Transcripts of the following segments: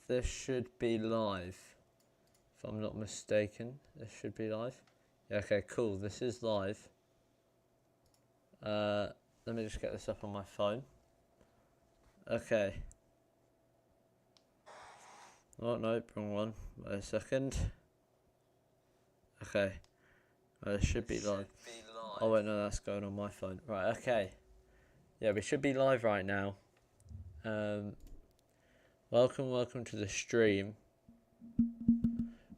This should be live. If I'm not mistaken, this should be live. Yeah, okay, cool. This is live. Let me just get this up on my phone. Okay. Oh, no, wrong one. Wait a second. Okay. It should be live. Oh, wait, no, that's going on my phone. Right, okay. Yeah, we should be live right now. Welcome to the stream.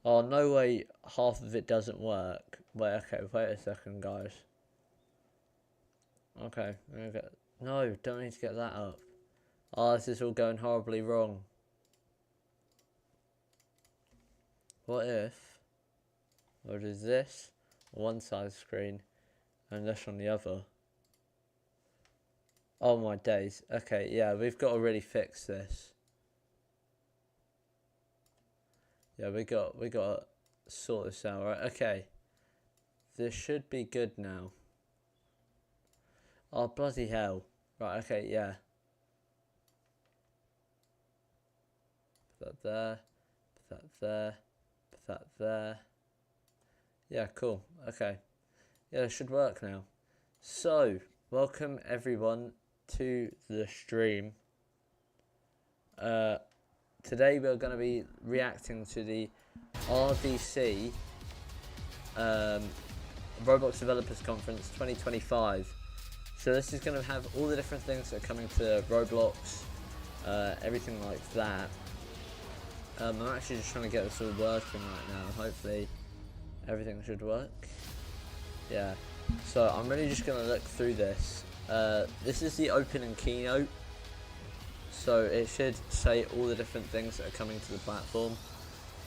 Oh, no way half of it doesn't work. Wait a second, guys. Okay, no, don't need to get that up. Oh, this is all going horribly wrong. What if I do this on one side of the screen and this on the other? Oh my days. Okay, yeah, we've got to really fix this. Yeah, we got to sort this out, right? Okay. This should be good now. Oh, bloody hell. Right, okay, yeah. Put that there. Put that there. Put that there. Yeah, cool. Okay. Yeah, it should work now. So, welcome everyone to the stream. Today we're going to be reacting to the RDC Roblox Developers Conference 2025. So this is going to have all the different things that are coming to Roblox, everything like that. I'm actually just trying to get this all working right now. Hopefully everything should work. Yeah. So I'm really just going to look through this. This is the opening keynote. So it should say all the different things that are coming to the platform.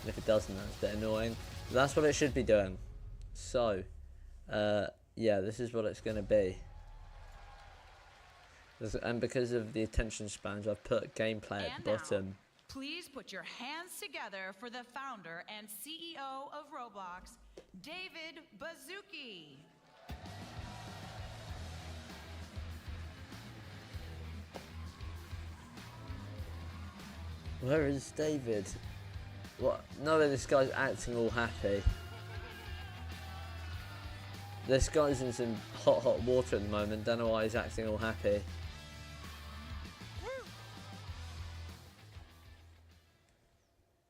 And if it doesn't, that's a bit annoying. But that's what it should be doing. So, yeah, this is what it's going to be. And because of the attention spans, I've put gameplay at the bottom. Now, please put your hands together for the founder and CEO of Roblox, David Baszucki. Where is David? What? No, this guy's acting all happy. This guy's in some hot water at the moment. Don't know why he's acting all happy.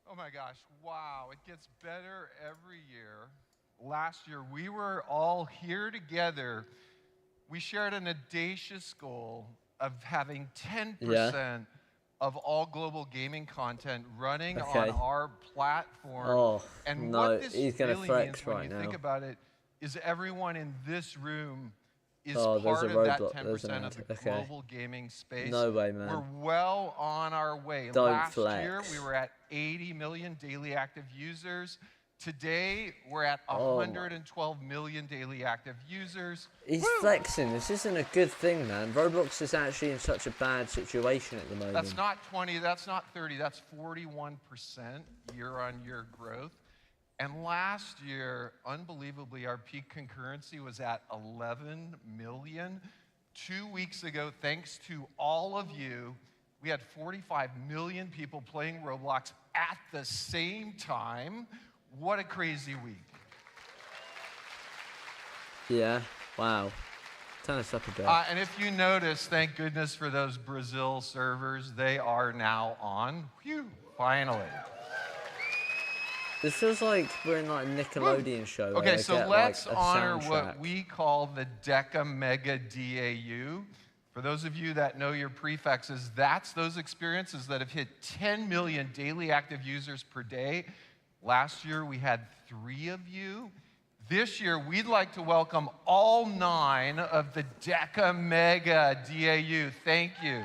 Oh my gosh, wow, it gets better every year. Last year, we were all here together. We shared an audacious goal of having 10% of all global gaming content running on our platform. Oh, and no, what this he's gonna really flex means when right you now. think about it is everyone in this room is Oh, there's part a of that Roblox, 10% of the global gaming space. No way, man. We're well on our way. Don't Last flex. year, we were at 80 million daily active users. Today, we're at 112 million daily active users. He's flexing. This isn't a good thing, man. Roblox is actually in such a bad situation at the moment. That's not 20, that's not 30, that's 41% year-on-year growth. And last year, unbelievably, our peak concurrency was at 11 million. 2 weeks ago, thanks to all of you, we had 45 million people playing Roblox at the same time. What a crazy week. Yeah, wow. Turn us up a bit. And if you notice, thank goodness for those Brazil servers. They are now on. Phew, finally. This feels like we're in like a Nickelodeon show. Okay, so let's honor soundtrack. what we call the Deca Mega DAU. For those of you that know your prefixes, that's those experiences that have hit 10 million daily active users per day. Last year, we had 3 of you. This year, we'd like to welcome all 9 of the Deca Mega DAU. Thank you.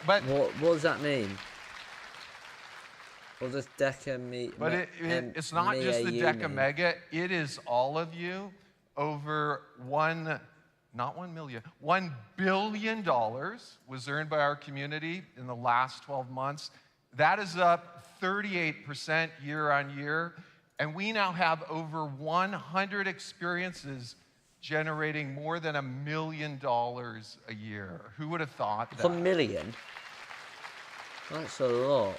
But what does that mean? What does Deca mean? But it's not just the Deca Mega. It is all of you. Over $1 billion was earned by our community in the last 12 months. That is up 38% year on year. And we now have over 100 experiences generating more than $1 million a year. Who would have thought that? 1 million? That's a lot.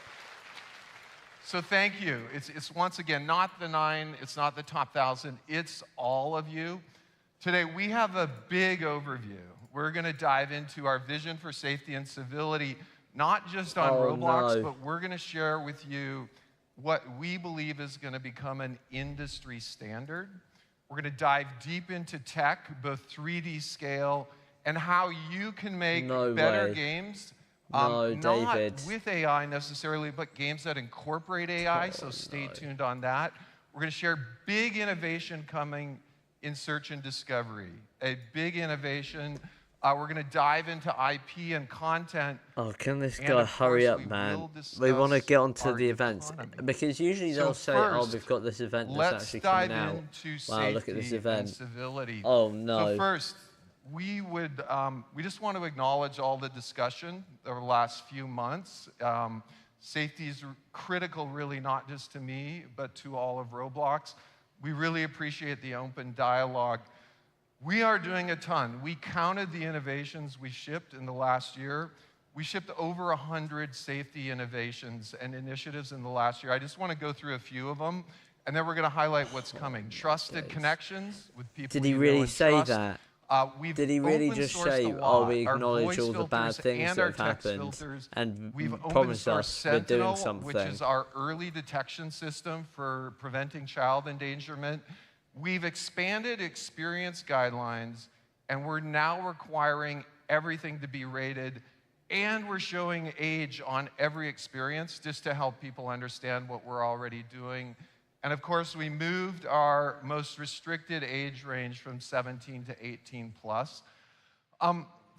So thank you. It's once again not the 9, it's not the top 1,000, it's all of you. Today we have a big overview. We're going to dive into our vision for safety and civility, not just on Roblox, but we're going to share with you what we believe is going to become an industry standard. We're going to dive deep into tech, both 3D scale, and how you can make better games. Not with AI necessarily, but games that incorporate AI, so stay tuned on that. We're going to share big innovation coming in search and discovery, a big innovation. We're going to dive into IP and content. Oh, can this guy hurry up, man? We want to get onto the events. Because usually they'll say, oh, we've got this event that's actually coming out. Wow, look at this event. Oh, no. So first, we just want to acknowledge all the discussion over the last few months. Safety is critical, really, not just to me, but to all of Roblox. We really appreciate the open dialogue. We are doing a ton. We counted the innovations we shipped in the last year. We shipped over 100 safety innovations and initiatives in the last year. I just want to go through a few of them, and then we're going to highlight what's coming. Trusted connections with people. Did he really say that? Did he really just say, oh, we acknowledge all the bad things that have happened and promise us we're doing something? Which is our early detection system for preventing child endangerment. We've expanded experience guidelines, and we're now requiring everything to be rated, and we're showing age on every experience just to help people understand what we're already doing. And of course, we moved our most restricted age range from 17 to 18 plus.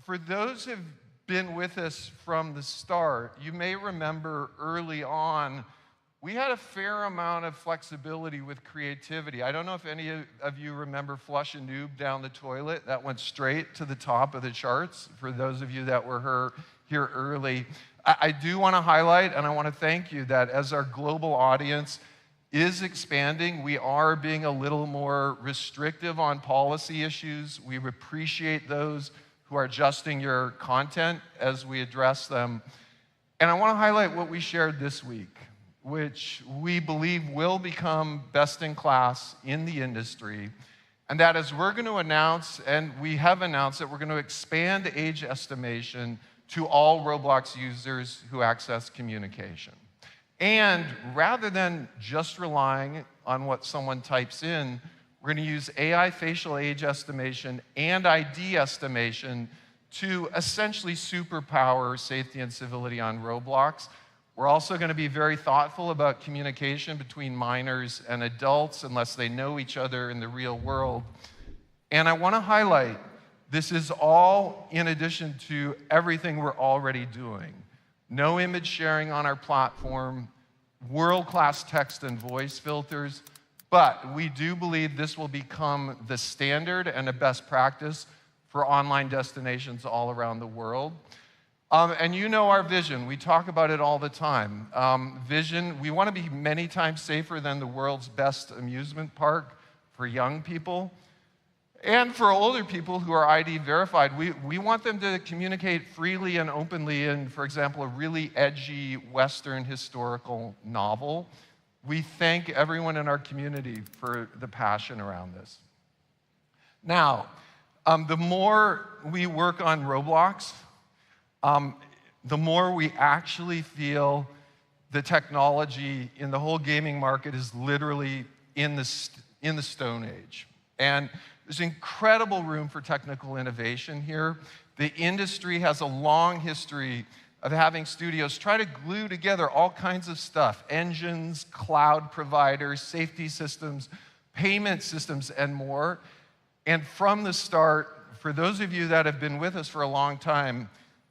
For those who've been with us from the start, you may remember early on, we had a fair amount of flexibility with creativity. I don't know if any of you remember Flush a Noob down the toilet. That went straight to the top of the charts for those of you that were here early. I do want to highlight, and I want to thank you, that as our global audience is expanding, we are being a little more restrictive on policy issues. We appreciate those who are adjusting your content as we address them. And I want to highlight what we shared this week, which we believe will become best in class in the industry. And that is, we're going to announce, and we have announced, that we're going to expand age estimation to all Roblox users who access communication. And rather than just relying on what someone types in, we're going to use AI facial age estimation and ID estimation to essentially superpower safety and civility on Roblox. We're also going to be very thoughtful about communication between minors and adults unless they know each other in the real world. And I want to highlight, this is all in addition to everything we're already doing. No image sharing on our platform, world-class text and voice filters, but we do believe this will become the standard and a best practice for online destinations all around the world. And you know our vision. We talk about it all the time. Vision, we want to be many times safer than the world's best amusement park for young people. And for older people who are ID verified, we want them to communicate freely and openly in, for example, a really edgy Western historical novel. We thank everyone in our community for the passion around this. Now, the more we work on Roblox, the more we actually feel the technology in the whole gaming market is literally in the Stone Age. And there's incredible room for technical innovation here. The industry has a long history of having studios try to glue together all kinds of stuff: engines, cloud providers, safety systems, payment systems, and more. And from the start, for those of you that have been with us for a long time,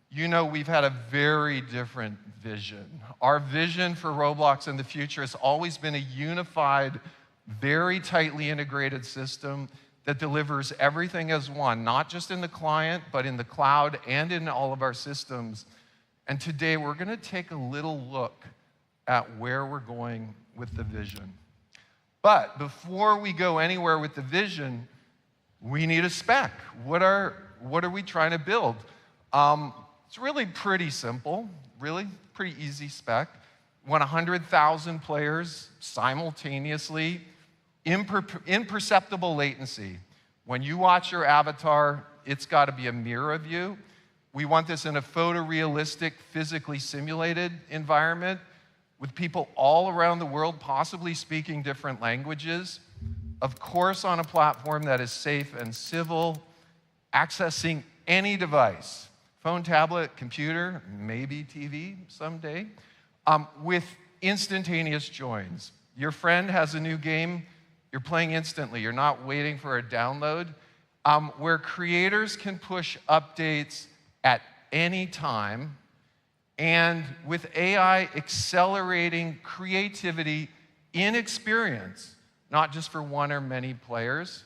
you know we've had a very different vision. Our vision for Roblox in the future has always been a unified, very tightly integrated system that delivers everything as one, not just in the client, but in the cloud and in all of our systems. And today we're going to take a little look at where we're going with the vision. But before we go anywhere with the vision, we need a spec. What are we trying to build? It's really pretty simple, really pretty easy spec. We want 100,000 players simultaneously, imperceptible latency. When you watch your avatar, it's got to be a mirror of you. We want this in a photorealistic, physically simulated environment with people all around the world, possibly speaking different languages. Of course, on a platform that is safe and civil, accessing any device, phone, tablet, computer, maybe TV someday, with instantaneous joins. Your friend has a new game, you're playing instantly. You're not waiting for a download. Where creators can push updates at any time, and with AI accelerating creativity in experience, not just for one or many players.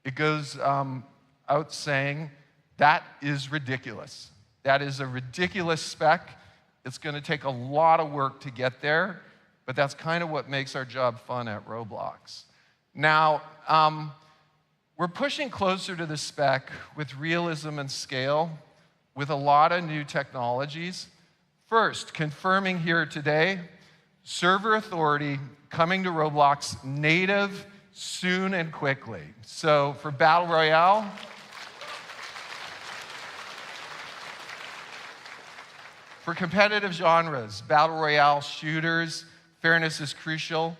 It goes out saying, that is ridiculous. That is a ridiculous spec. It's going to take a lot of work to get there, but that's kind of what makes our job fun at Roblox. Now, we're pushing closer to the spec with realism and scale, with a lot of new technologies. First, confirming here today, server authority coming to Roblox native soon and quickly. So for Battle Royale, for competitive genres, Battle Royale shooters, fairness is crucial.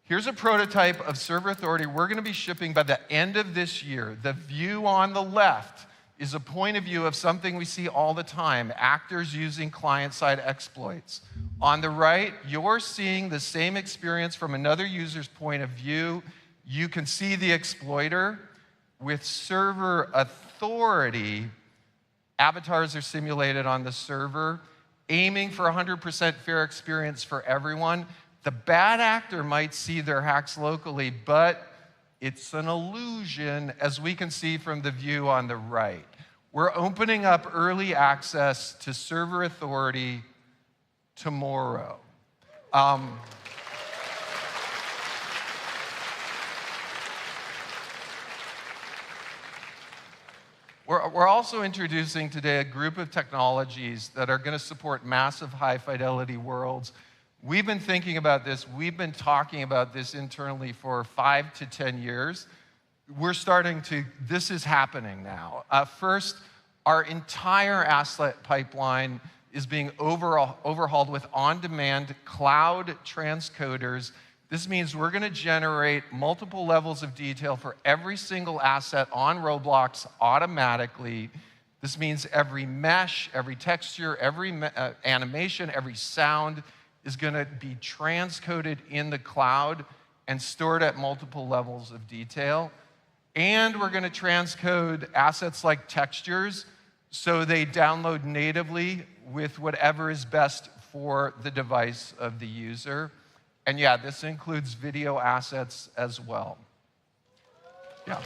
Here's a prototype of server authority we're going to be shipping by the end of this year. The view on the left is a point of view of something we see all the time, actors using client-side exploits. On the right, you're seeing the same experience from another user's point of view. You can see the exploiter. With server authority, avatars are simulated on the server, aiming for 100% fair experience for everyone. The bad actor might see their hacks locally, but it's an illusion, as we can see from the view on the right. We're opening up early access to server authority tomorrow. We're also introducing today a group of technologies that are going to support massive high-fidelity worlds. We've been thinking about this, we've been talking about this internally for 5 to 10 years. This is happening now. First, our entire asset pipeline is being overhauled with on-demand cloud transcoders. This means we're going to generate multiple levels of detail for every single asset on Roblox automatically. This means every mesh, every texture, every animation, every sound is going to be transcoded in the cloud and stored at multiple levels of detail. And we're going to transcode assets like textures so they download natively with whatever is best for the device of the user. And yeah, this includes video assets as well. Yeah.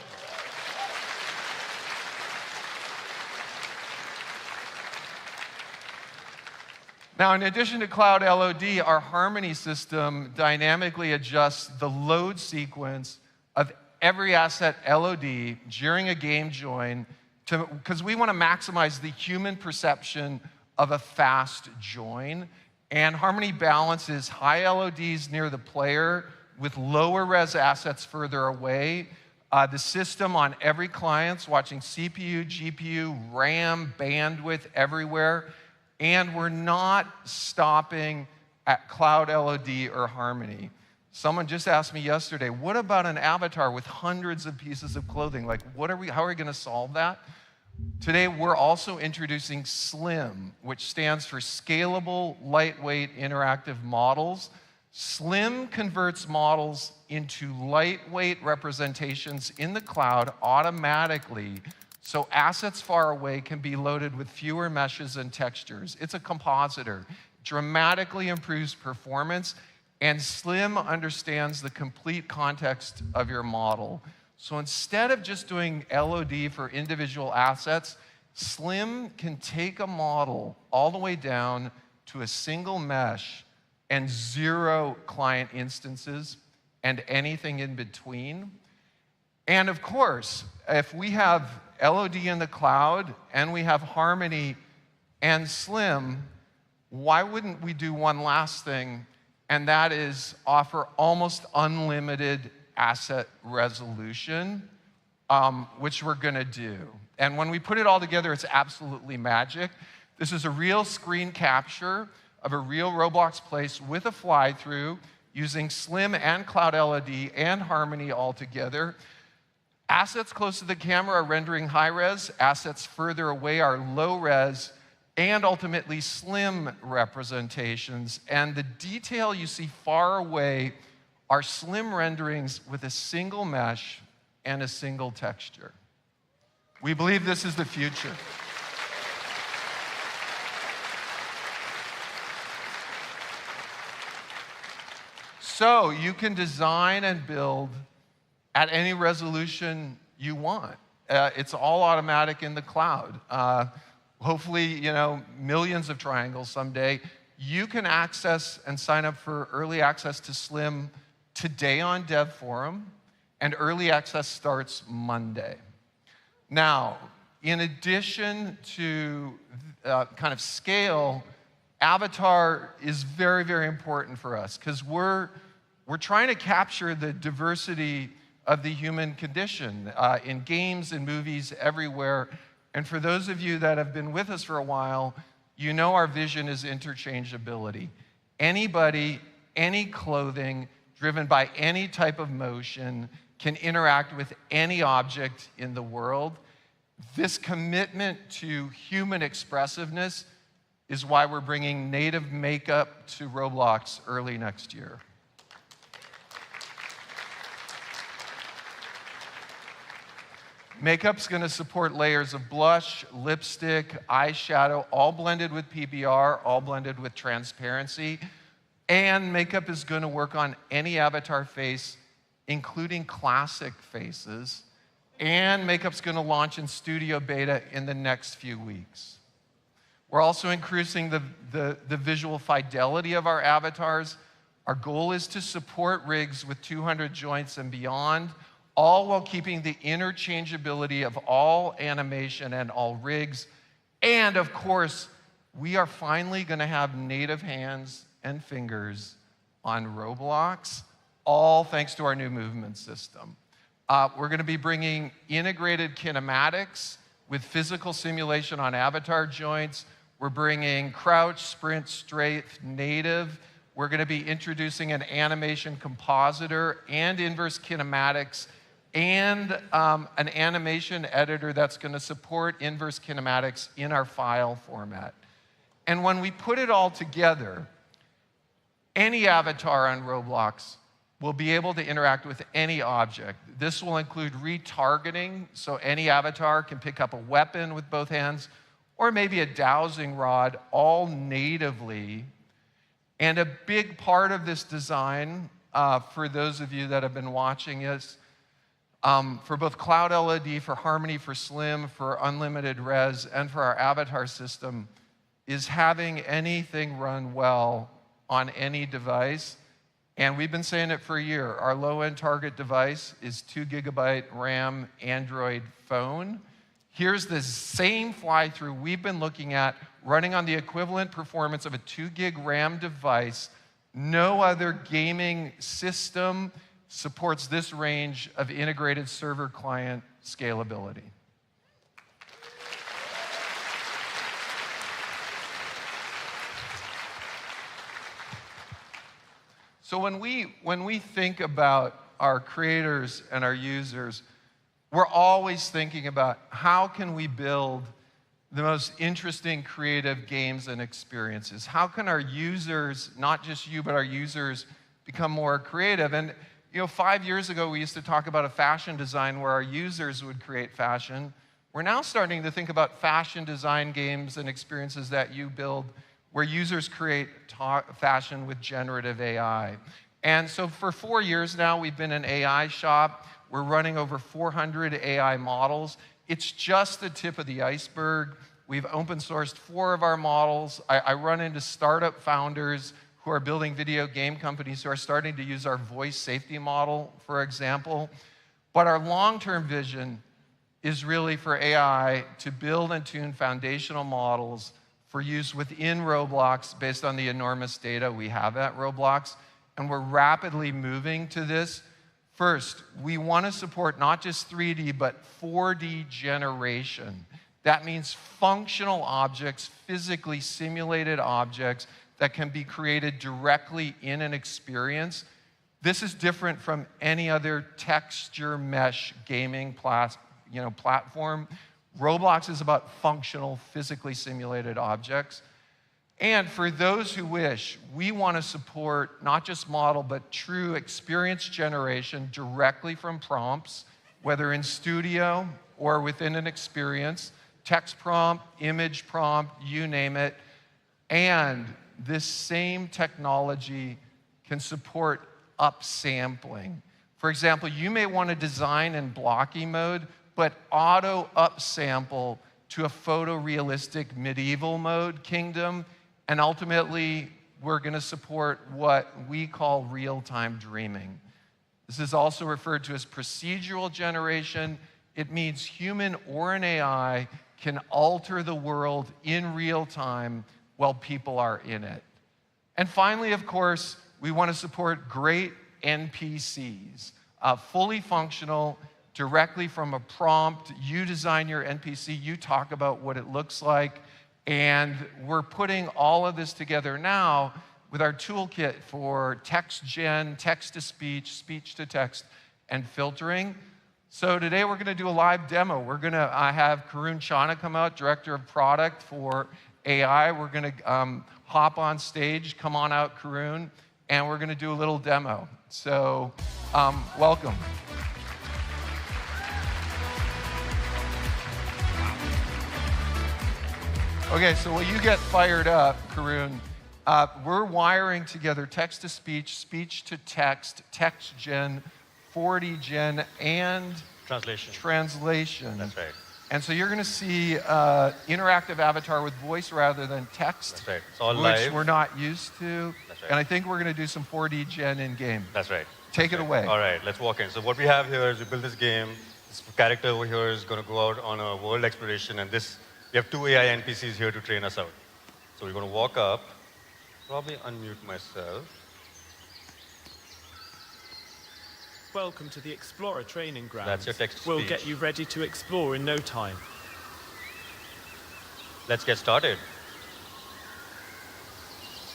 Now, in addition to Cloud LOD, our Harmony system dynamically adjusts the load sequence of every asset LOD during a game join because we want to maximize the human perception of a fast join. And Harmony balances high LODs near the player with lower res assets further away. The system on every client's watching CPU, GPU, RAM, bandwidth everywhere. And we're not stopping at Cloud LOD or Harmony. Someone just asked me yesterday, what about an avatar with hundreds of pieces of clothing? Like, how are we going to solve that? Today, we're also introducing SLIM, which stands for Scalable, Lightweight, Interactive Models. SLIM converts models into lightweight representations in the cloud automatically, so assets far away can be loaded with fewer meshes and textures. It's a compositor, dramatically improves performance, and SLIM understands the complete context of your model. So instead of just doing LOD for individual assets, SLIM can take a model all the way down to a single mesh and 0 client instances and anything in between. And of course, if we have LOD in the cloud and we have Harmony and Slim, why wouldn't we do one last thing, and that is offer almost unlimited asset resolution, which we're gonna do. And when we put it all together, it's absolutely magic. This is a real screen capture of a real Roblox place with a fly-through using Slim and Cloud LED and Harmony all together. Assets close to the camera are rendering high-res, assets further away are low-res, and ultimately Slim representations. And the detail you see far away are Slim renderings with a single mesh and a single texture. We believe this is the future. So you can design and build at any resolution you want. It's all automatic in the cloud. Hopefully, millions of triangles someday. You can access and sign up for early access to Slim today on Dev Forum, and early access starts Monday. Now, in addition to kind of scale, Avatar is very, very important for us because we're trying to capture the diversity of the human condition in games and movies everywhere. And for those of you that have been with us for a while, you know our vision is interchangeability. Anybody, any clothing, driven by any type of motion, can interact with any object in the world. This commitment to human expressiveness is why we're bringing native makeup to Roblox early next year. Makeup's gonna support layers of blush, lipstick, eyeshadow, all blended with PBR, all blended with transparency. And makeup is gonna work on any avatar face, including classic faces. And makeup's gonna launch in studio beta in the next few weeks. We're also increasing the visual fidelity of our avatars. Our goal is to support rigs with 200 joints and beyond, all while keeping the interchangeability of all animation and all rigs. And of course, we are finally gonna have native hands and fingers on Roblox, all thanks to our new movement system. We're gonna be bringing integrated kinematics with physical simulation on avatar joints. We're bringing crouch, sprint, strafe, native. We're gonna be introducing an animation compositor and inverse kinematics and an animation editor that's gonna support inverse kinematics in our file format. And when we put it all together, any avatar on Roblox will be able to interact with any object. This will include retargeting, so any avatar can pick up a weapon with both hands, or maybe a dowsing rod, all natively. And a big part of this design, for those of you that have been watching us, for both Cloud LED, for Harmony, for Slim, for Unlimited Res, and for our avatar system, is having anything run well on any device. And we've been saying it for a year. Our low-end target device is 2 GB RAM Android phone. Here's the same fly-through we've been looking at running on the equivalent performance of a 2 gig RAM device. No other gaming system supports this range of integrated server-client scalability. So when we think about our creators and our users, we're always thinking about how can we build the most interesting creative games and experiences? How can our users, not just you, but our users, become more creative? And 5 years ago, we used to talk about a fashion design where our users would create fashion. We're now starting to think about fashion design games and experiences that you build where users create fashion with generative AI. And so for 4 years now, we've been an AI shop. We're running over 400 AI models. It's just the tip of the iceberg. We've open sourced 4 of our models. I run into startup founders who are building video game companies who are starting to use our voice safety model, for example. But our long-term vision is really for AI to build and tune foundational models for use within Roblox based on the enormous data we have at Roblox. And we're rapidly moving to this. First, we want to support not just 3D, but 4D generation. That means functional objects, physically simulated objects that can be created directly in an experience. This is different from any other texture mesh gaming platform. Roblox is about functional, physically simulated objects. And for those who wish, we want to support not just model, but true experience generation directly from prompts, whether in studio or within an experience, text prompt, image prompt, you name it. And this same technology can support upsampling. For example, you may want to design in blocky mode, but auto upsample to a photorealistic medieval mode kingdom. And ultimately, we're going to support what we call real-time dreaming. This is also referred to as procedural generation. It means human or an AI can alter the world in real time while people are in it. And finally, of course, we want to support great NPCs, fully functional, directly from a prompt. You design your NPC, you talk about what it looks like, and we're putting all of this together now with our toolkit for text gen, text-to-speech, speech-to-text, and filtering. So today we're going to do a live demo. We're going to have Karun Chana come out, Director of Product for AI. We're going to hop on stage, come on out, Karun, and we're going to do a little demo. So welcome. Okay, so while you get fired up, Karun, we're wiring together text-to-speech, speech-to-text, text gen, 4D gen, and translation. That's right. And so you're going to see interactive avatar with voice rather than text, That's right. It's all which live. we're not used to. That's right. And I think we're going to do some 4D gen in-game. That's right. Take it away. All right, let's walk in. So what we have here is we build this game. This character over here is going to go out on a world exploration, and we have two AI NPCs here to train us out. So we're going to walk up, probably unmute myself. Welcome to the Explorer training grounds. That's your text-to-speech. We'll get you ready to explore in no time. Let's get started.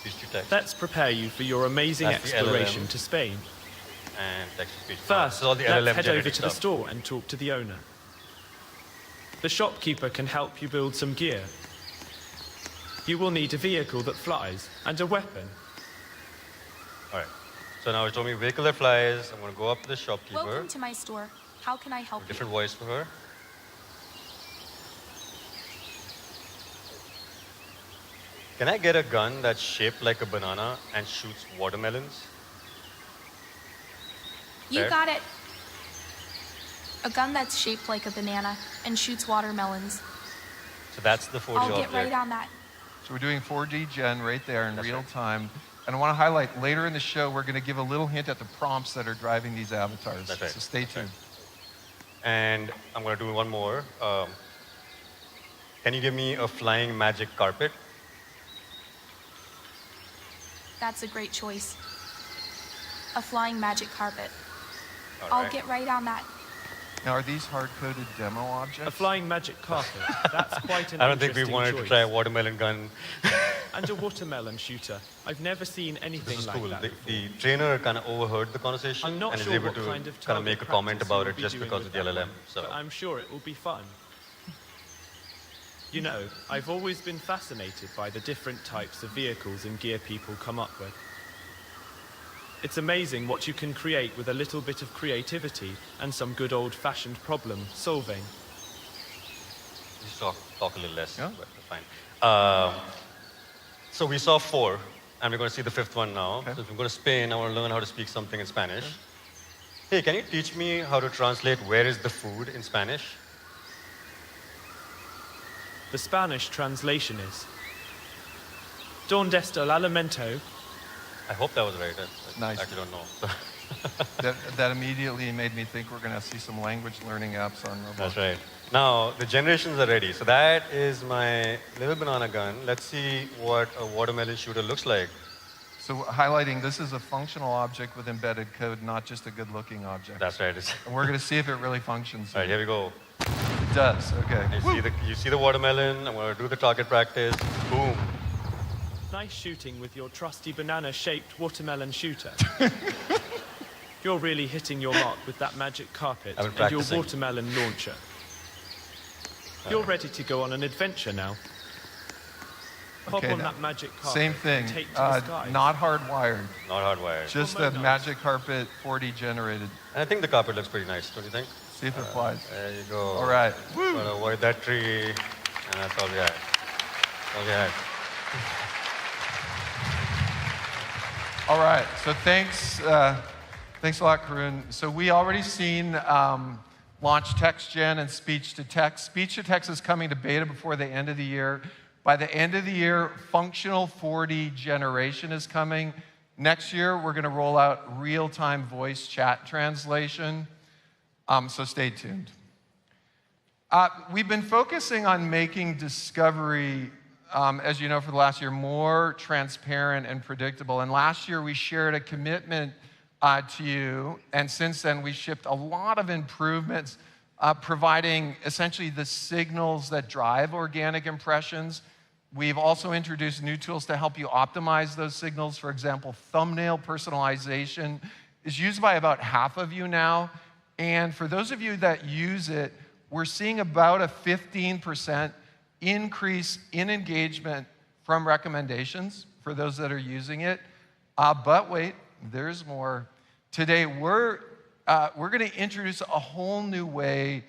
Speech to text. Let's prepare you for your amazing That's the exploration LLM. to Spain. And text to speech. First, This is all the let's LLM head over generated to the stuff. store and talk to the owner. The shopkeeper can help you build some gear. You will need a vehicle that flies and a weapon. All right. So now it's told me vehicle that flies. I'm going to go up to the shopkeeper. Welcome to my store. How can I help you? Different voice for her. Can I get a gun that's shaped like a banana and shoots watermelons? You Fair. got it. A gun that's shaped like a banana and shoots watermelons. So that's the 4D I'll object. get right on that. So we're doing 4D gen right there in That's real right. time. And I want to highlight, later in the show, we're going to give a little hint at the prompts that are driving these avatars. That's right. So stay That's right. tuned. And I'm going to do one more. Can you give me a flying magic carpet? That's a great choice. A flying magic carpet. All I'll right. get right on that. Now, are these hard-coded demo objects? A flying magic carpet. That's quite an I don't think we interesting wanted choice. to try a watermelon gun. And a watermelon shooter. I've never seen anything This is like cool. that The before. trainer kind of overheard the conversation I'm not and is sure able what to kind of kind of make a target comment practice about you will it be just doing because with of the that LLM. one, So but I'm sure it will be fun. You know, I've always been fascinated by the different types of vehicles and gear people come up with. It's amazing what you can create with a little bit of creativity and some good old-fashioned problem solving. just talk a little less, Yeah. but that's fine. So we saw 4, and we're going to see the 5th one now. Okay. So if we go to Spain, I want to learn how to speak something in Spanish. Hey, can you teach me how to translate where is the food in Spanish? The Spanish translation is ¿Dónde está el alimento? I hope that was right. I Nice. actually don't know. that immediately made me think we're going to see some language learning apps on Roblox. That's right. Now, the generations are ready. So that is my little banana gun. Let's see what a watermelon shooter looks like. So highlighting, this is a functional object with embedded code, not just a good-looking object. That's right. And we're going to see if it really functions. All right, here we go. It does, okay. You see the watermelon. I'm going to do the target practice. Boom. Nice shooting with your trusty banana-shaped watermelon shooter. You're really hitting your mark with that magic carpet and your practicing. watermelon launcher. You're ready to go on an adventure now. Pop Okay, on now, that magic carpet same thing, and take to the sky. not hardwired. Not hardwired. Just Oh, a nice. magic carpet 4D generated. And I think the carpet looks pretty nice, don't you think? See if it flies. There you go. All right. Gotta avoid that tree. And that's all we had. All we had. All right, so thanks a lot, Karun. So we already seen launch text gen and speech to text. Speech to text is coming to beta before the end of the year. By the end of the year, functional 4D generation is coming. Next year, we're going to roll out real-time voice chat translation. So stay tuned. We've been focusing on making discovery, as you know, for the last year, more transparent and predictable. And last year, we shared a commitment to you. And since then, we shipped a lot of improvements, providing essentially the signals that drive organic impressions. We've also introduced new tools to help you optimize those signals. For example, thumbnail personalization is used by about half of you now. And for those of you that use it, we're seeing about a 15% increase in engagement from recommendations for those that are using it. But wait, there's more. Today, we're going to introduce a whole new way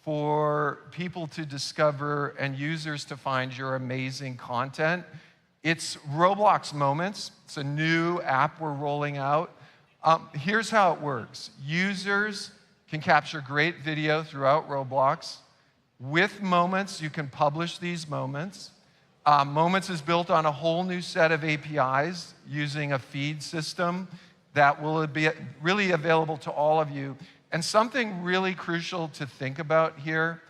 for people to discover and users to find your amazing content. It's Roblox Moments. It's a new app we're rolling out. Here's how it works. Users can capture great video throughout Roblox. With Moments, you can publish these moments. Moments is built on a whole new set of APIs using a feed system that will be really available to all of you. And something really crucial to think about here,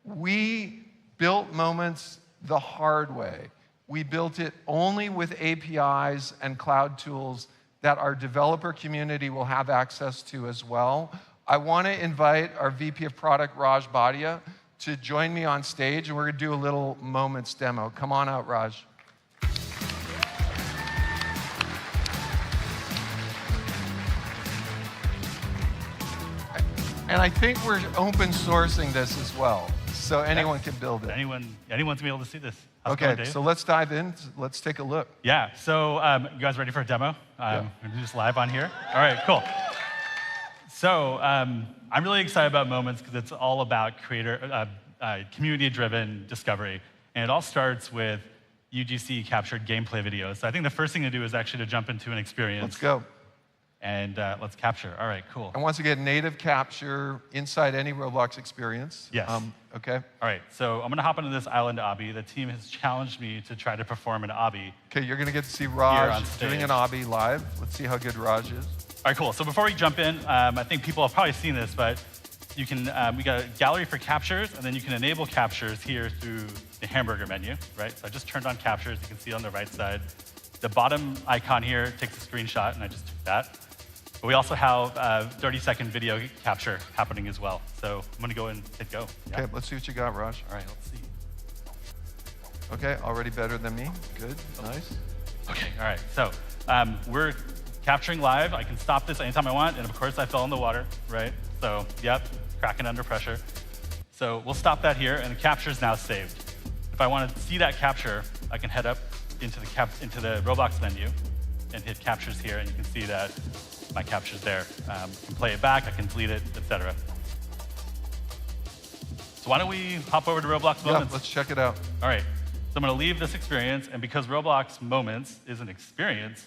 we built Moments the hard way. We built it only with APIs and cloud tools that our developer community will have access to as well. I want to invite our VP of Product, Raj Bhatia, to join me on stage, and we're going to do a little Moments demo. Come on out, Raj. And I think we're open sourcing this as well, so anyone can build it. Anyone's gonna be able to see this. How's it Okay, going, Dave? so let's dive in. Let's take a look. Yeah, so you guys ready for a demo? We're gonna do this live on here. All right, cool. So I'm really excited about Moments because it's all about community-driven discovery. And it all starts with UGC captured gameplay videos. So I think the first thing to do is actually to jump into an experience. Let's go. And let's capture. All right, cool. And once again, native capture inside any Roblox experience. Yes. Okay. All right, so I'm gonna hop into this island obby. The team has challenged me to try to perform an obby. Okay, you're gonna get to see on Raj stage. doing an obby live. Let's see how good Raj is. All right, cool. So before we jump in, I think people have probably seen this, but you can, we got a gallery for captures, and then you can enable captures here through the hamburger menu, right? So I just turned on captures. You can see on the right side. The bottom icon here takes a screenshot, and I just took that. But we also have 30-second video capture happening as well. So I'm gonna go and hit go. Yeah? Okay, let's see what you got, Raj. All right, let's see. Okay, already better than me. Good, nice. Okay, all right. So we're capturing live. I can stop this anytime I want, and of course I fell in the water, right? So, yep, cracking under pressure. So we'll stop that here, and the capture is now saved. If I want to see that capture, I can head up into the Roblox menu and hit captures here, and you can see that my capture's there. I can play it back, I can delete it, etc. So why don't we hop over to Roblox Moments? Yeah, let's check it out. All right, so I'm gonna leave this experience, and because Roblox Moments is an experience,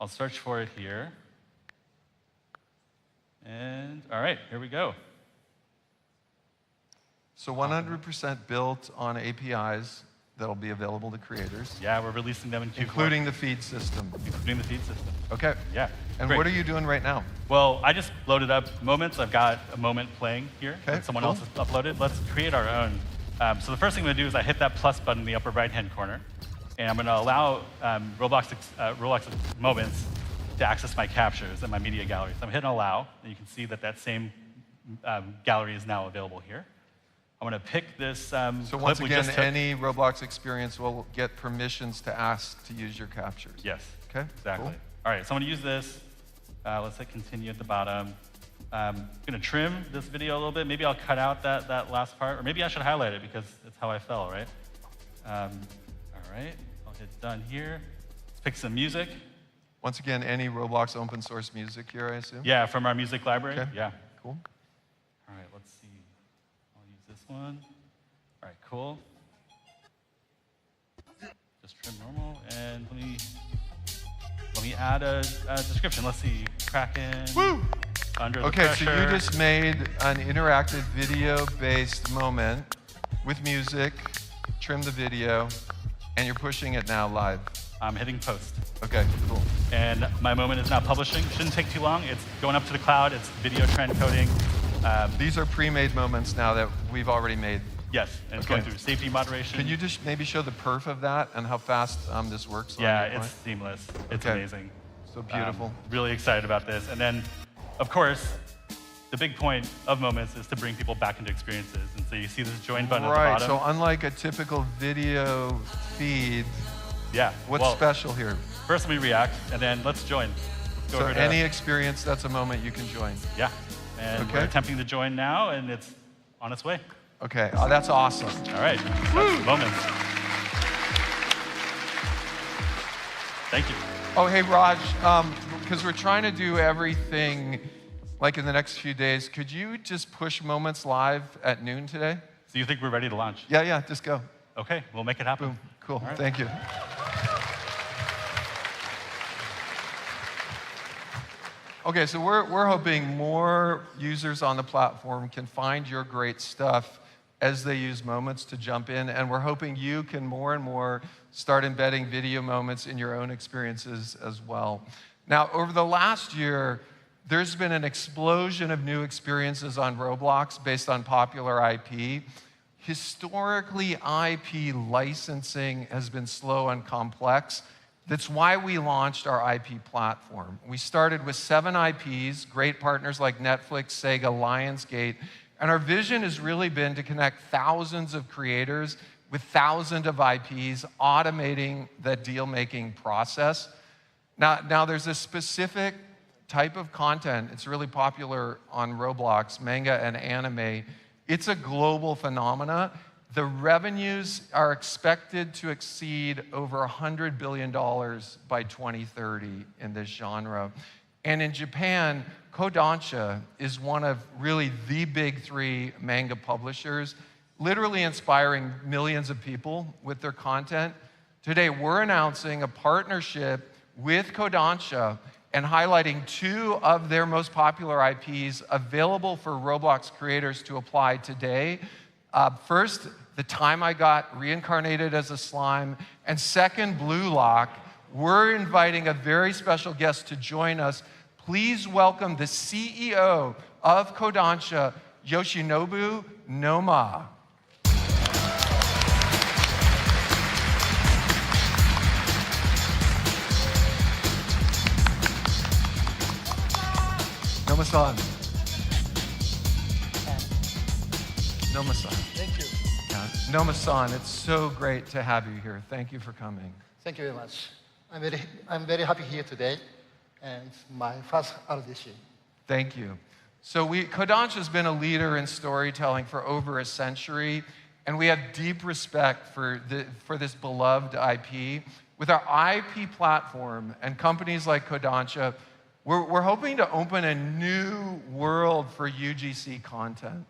I'll search for it here. And all right, here we go. So 100% built on APIs that'll be available to creators. Yeah, we're releasing them in Q4. Including the feed system. Including the feed system. Okay. Yeah. And great. what are you doing right now? Well, I just loaded up moments. I've got a moment playing here that someone else has uploaded. Let's create our own. So the first thing I'm going to do is I hit that plus button in the upper right-hand corner, and I'm going to allow Roblox moments to access my captures and my media gallery. So I'm hitting allow, and you can see that that same gallery is now available here. I'm going to pick this So clip once we again, just took. any Roblox experience will get permissions to ask to use your captures. Yes. Okay. Exactly. Cool. All right, so I'm going to use this. Let's hit continue at the bottom. I'm going to trim this video a little bit. Maybe I'll cut out that last part, or maybe I should highlight it because it's how I fell, right? All right, I'll hit done here. Let's pick some music. Once again, any Roblox open source music here, I assume? Yeah, from our music library. Okay. Yeah. Cool. All right, let's see. I'll use this one. All right, cool. Just trim normal, and let me add a description. Let's see, Kraken. Woo! Under the Okay, pressure. so you just made an interactive video-based moment with music, trim the video, and you're pushing it now live. I'm hitting post. Okay, cool. And my moment is now publishing. Shouldn't take too long. It's going up to the cloud. It's video transcoding. These are pre-made moments now that we've already made. Yes, and it's Okay. going through safety moderation. Can you just maybe show the perf of that and how fast this works? on Yeah, your it's client? seamless. It's Okay. amazing. So beautiful. Really excited about this. And then, of course, the big point of moments is to bring people back into experiences. And so you see this join button Right, at the bottom. so unlike a typical video feed, Yeah. what's well, special here? First, let me react, and then let's join. Let's go So over to- any experience, that's a moment you can join. Yeah. And Okay. we're attempting to join now, and it's on its way. Okay, oh, that's awesome. All right. That's moments. Thank you. Oh, hey, Raj, because we're trying to do everything like in the next few days, could you just push Moments live at noon today? So you think we're ready to launch? Yeah, just go. Okay, we'll make it happen. Boom, cool, All right. thank you. Okay, so we're hoping more users on the platform can find your great stuff as they use Moments to jump in, and we're hoping you can more and more start embedding video moments in your own experiences as well. Now, over the last year, there's been an explosion of new experiences on Roblox based on popular IP. Historically, IP licensing has been slow and complex. That's why we launched our IP platform. We started with 7 IPs, great partners like Netflix, Sega, Lionsgate, and our vision has really been to connect thousands of creators with thousands of IPs, automating the deal-making process. Now there's a specific type of content. It's really popular on Roblox, manga and anime. It's a global phenomena. The revenues are expected to exceed over $100 billion by 2030 in this genre. And in Japan, Kodansha is one of really the big 3 manga publishers, literally inspiring millions of people with their content. Today, we're announcing a partnership with Kodansha and highlighting 2 of their most popular IPs available for Roblox creators to apply today. First, The Time I Got Reincarnated as a Slime, and second, Blue Lock. We're inviting a very special guest to join us. Please welcome the CEO of Kodansha, Yoshinobu Noma. Noma-san. Noma-san. Thank you. Yeah. Noma-san, it's so great to have you here. Thank you for coming. Thank you very much. I'm very happy here today, and it's my first audition. Thank you. So Kodansha has been a leader in storytelling for over a century, and we have deep respect for this beloved IP. With our IP platform and companies like Kodansha, we're hoping to open a new world for UGC content.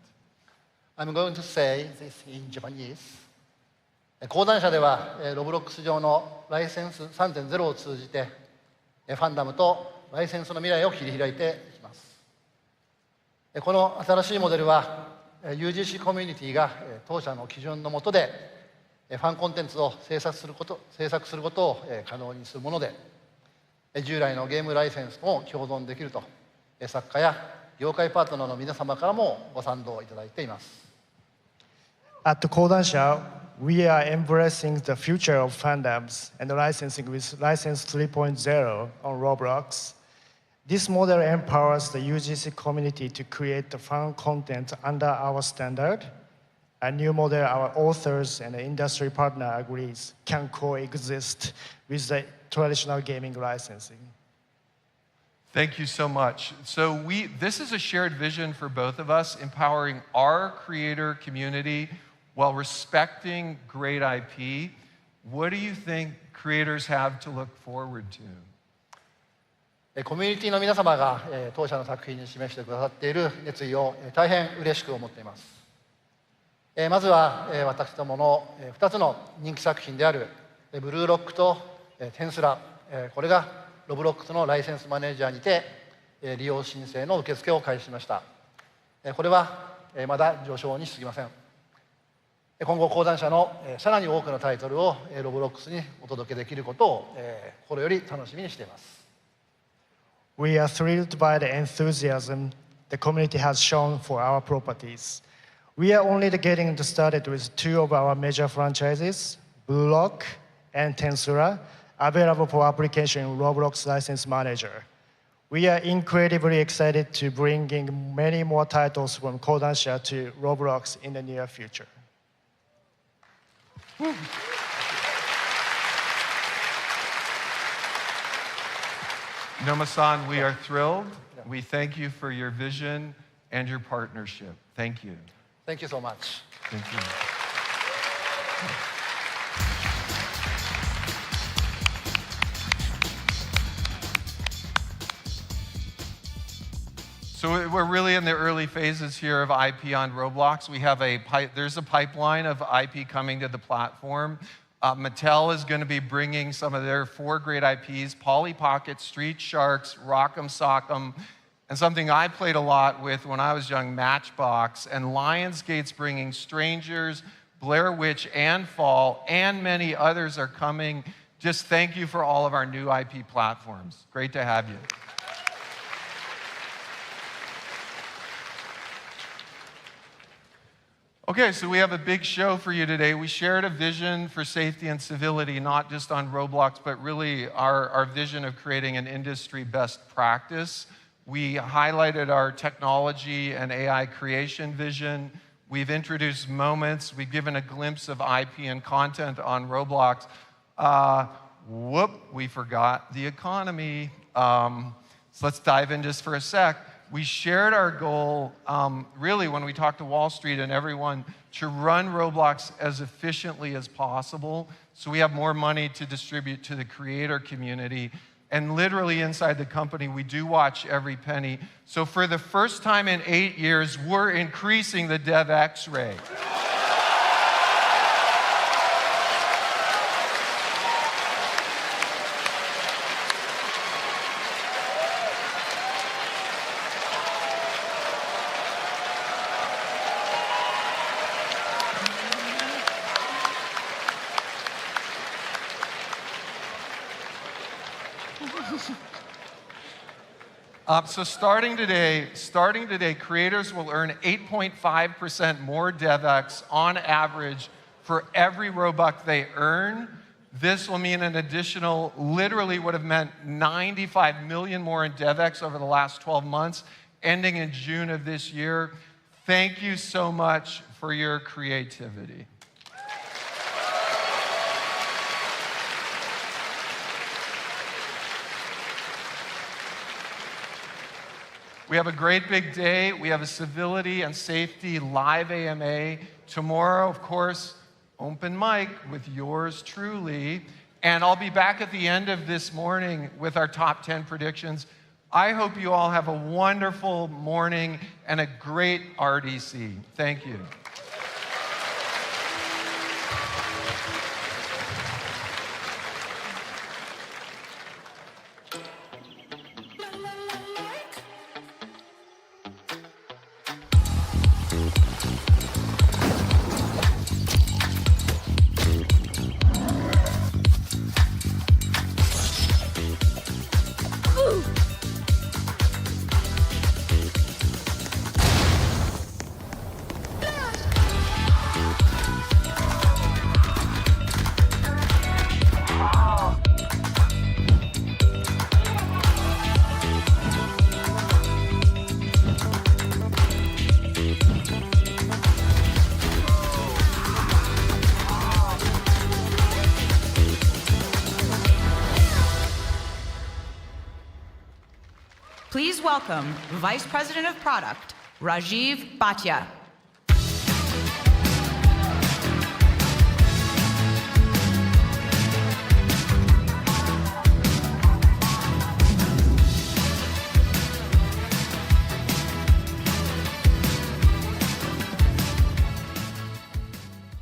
I'm going to say this in Japanese. 講談社では、ロブロックス上のライセンス 3.0 を通じて、ファンダムとライセンスの未来を切り開いていきます。この新しいモデルは、UGC コミュニティが当社の基準の下で、ファンコンテンツを制作することを可能にするもので、従来のゲームライセンスとも共存できると、作家や業界パートナーの皆様からもご賛同いただいています。At Kodansha, we are embracing the future of fandoms and licensing with License 3.0 on Roblox. This model empowers the UGC community to create the fan content under our standard. A new model our authors and the industry partner agrees can coexist with the traditional gaming licensing. Thank you so much. So this is a shared vision for both of us, empowering our creator community while respecting great IP. What do you think creators have to look forward to? コミュニティの皆様が当社の作品に示してくださっている熱意を大変嬉しく思っています。まずは私どもの2つの人気作品であるブルーロックとテンスラ、これがロブロックスのライセンスマネージャーにて利用申請の受付を開始しました。これはまだ序章に過ぎません。今後講談社のさらに多くのタイトルをロブロックスにお届けできることを心より楽しみにしています。We are thrilled by the enthusiasm the community has shown for our properties. We are only getting started with two of our major franchises, Blue Lock and Tensura, available for application in Roblox License Manager. We are incredibly excited to bring in many more titles from Kodansha to Roblox in the near future. Noma-san, we are thrilled. We thank you for your vision and your partnership. Thank you. Thank you so much. Thank you. So we're really in the early phases here of IP on Roblox. We have there's a pipeline of IP coming to the platform. Mattel is going to be bringing some of their 4 great IPs, Polly Pocket, Street Sharks, Rock'em Sock'em, and something I played a lot with when I was young, Matchbox. And Lionsgate's bringing Strangers, Blair Witch, and Fall, and many others are coming. Just thank you for all of our new IP platforms. Great to have you. Okay, so we have a big show for you today. We shared a vision for safety and civility, not just on Roblox, but really our vision of creating an industry best practice. We highlighted our technology and AI creation vision. We've introduced moments. We've given a glimpse of IP and content on Roblox. We forgot the economy. So let's dive in just for a sec. We shared our goal, really, when we talked to Wall Street and everyone, to run Roblox as efficiently as possible so we have more money to distribute to the creator community. And literally inside the company, we do watch every penny. So for the first time in 8 years, we're increasing the DevX rate. So starting today, creators will earn 8.5% more DevX on average for every Robux they earn. This will mean an additional, literally would have meant 95 million more in DevX over the last 12 months, ending in June of this year. Thank you so much for your creativity. We have a great big day. We have a civility and safety live AMA. Tomorrow, of course, open mic with yours truly. And I'll be back at the end of this morning with our top 10 predictions. I hope you all have a wonderful morning and a great RDC. Thank you. Please welcome Vice President of Product, Rajiv Bhatia.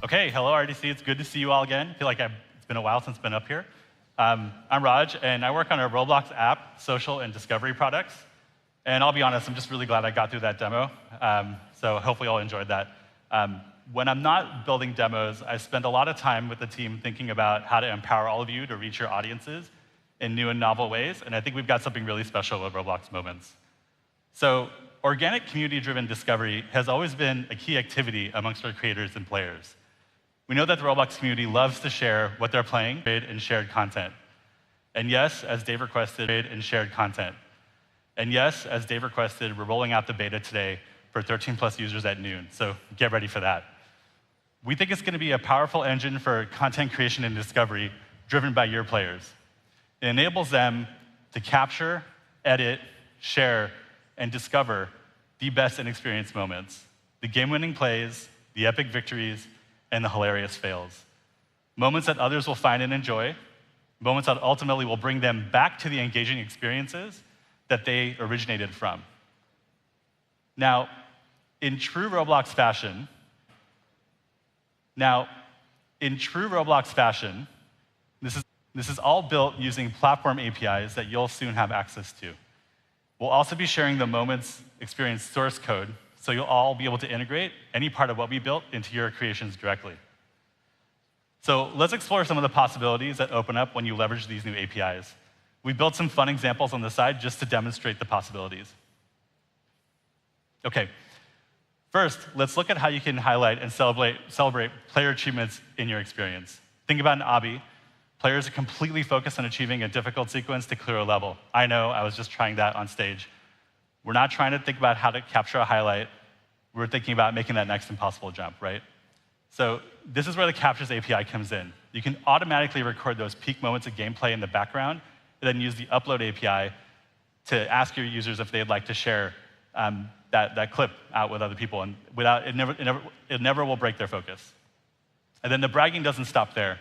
Okay, hello RDC, it's good to see you all again. I feel like it's been a while since I've been up here. I'm Raj, and I work on our Roblox app, social, and discovery products. And I'll be honest, I'm just really glad I got through that demo. So hopefully you all enjoyed that. When I'm not building demos, I spend a lot of time with the team thinking about how to empower all of you to reach your audiences in new and novel ways, and I think we've got something really special with Roblox Moments. So organic community-driven discovery has always been a key activity amongst our creators and players. We know that the Roblox community loves to share what they're playing and shared content. And yes, as Dave requested, and shared content. And yes, as Dave requested, we're rolling out the beta today for 13+ users at noon, so get ready for that. We think it's going to be a powerful engine for content creation and discovery driven by your players. It enables them to capture, edit, share, and discover the best in-experience moments, the game-winning plays, the epic victories, and the hilarious fails. Moments that others will find and enjoy, moments that ultimately will bring them back to the engaging experiences that they originated from. Now, in true Roblox fashion, this is all built using platform APIs that you'll soon have access to. We'll also be sharing the Moments experience source code, so you'll all be able to integrate any part of what we built into your creations directly. So let's explore some of the possibilities that open up when you leverage these new APIs. We built some fun examples on the side just to demonstrate the possibilities. Okay, first, let's look at how you can highlight and celebrate player achievements in your experience. Think about an obby. Players are completely focused on achieving a difficult sequence to clear a level. I know, I was just trying that on stage. We're not trying to think about how to capture a highlight. We're thinking about making that next impossible jump, right? So this is where the Captures API comes in. You can automatically record those peak moments of gameplay in the background, and then use the Upload API to ask your users if they'd like to share that clip out with other people, and it never will break their focus. And then the bragging doesn't stop there.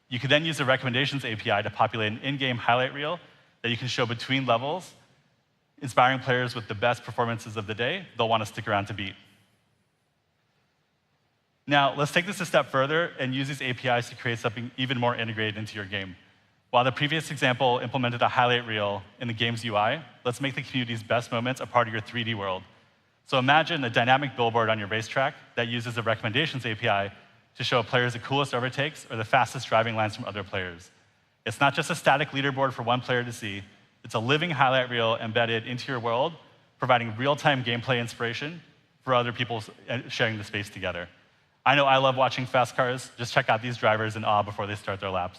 You can then use the Recommendations API to populate an in-game highlight reel that you can show between levels, inspiring players with the best performances of the day they'll want to stick around to beat. Now, let's take this a step further and use these APIs to create something even more integrated into your game. While the previous example implemented a highlight reel in the game's UI, let's make the community's best moments a part of your 3D world. So imagine a dynamic billboard on your racetrack that uses the Recommendations API to show players the coolest overtakes or the fastest driving lines from other players. It's not just a static leaderboard for one player to see. It's a living highlight reel embedded into your world, providing real-time gameplay inspiration for other people sharing the space together. I know I love watching fast cars. Just check out these drivers in awe before they start their laps.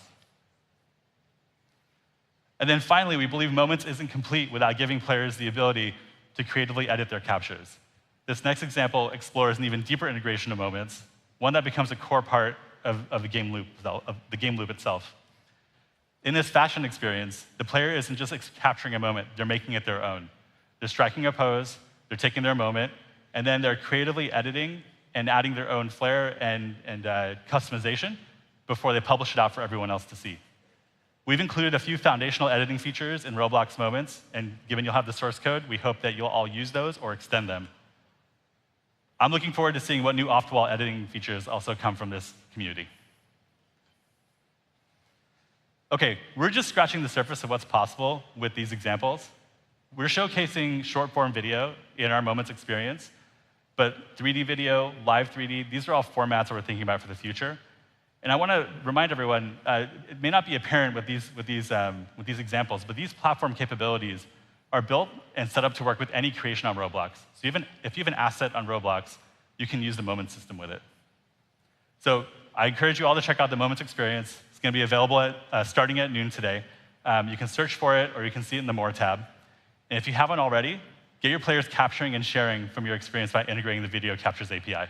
And then finally, we believe Moments isn't complete without giving players the ability to creatively edit their captures. This next example explores an even deeper integration of Moments, one that becomes a core part of the game loop itself. In this fashion experience, the player isn't just capturing a moment, they're making it their own. They're striking a pose, they're taking their moment, and then they're creatively editing and adding their own flair and customization before they publish it out for everyone else to see. We've included a few foundational editing features in Roblox Moments, and given you'll have the source code, we hope that you'll all use those or extend them. I'm looking forward to seeing what new off-the-wall editing features also come from this community. Okay, we're just scratching the surface of what's possible with these examples. We're showcasing short-form video in our Moments experience, but 3D video, live 3D, these are all formats that we're thinking about for the future. And I want to remind everyone, it may not be apparent with these examples, but these platform capabilities are built and set up to work with any creation on Roblox. So if you have an asset on Roblox, you can use the Moments system with it. So I encourage you all to check out the Moments experience. It's going to be available starting at noon today. You can search for it, or you can see it in the More tab. And if you haven't already, get your players capturing and sharing from your experience by integrating the Video Captures API.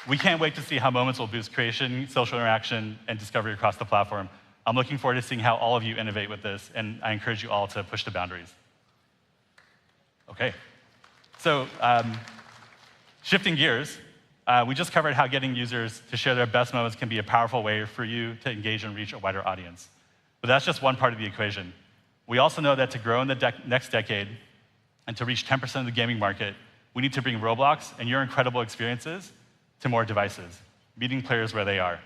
We can't wait to see how moments will boost creation, social interaction, and discovery across the platform. I'm looking forward to seeing how all of you innovate with this, and I encourage you all to push the boundaries. Okay, so shifting gears, we just covered how getting users to share their best moments can be a powerful way for you to engage and reach a wider audience. But that's just one part of the equation. We also know that to grow in the next decade and to reach 10% of the gaming market, we need to bring Roblox and your incredible experiences to more devices, meeting players where they are.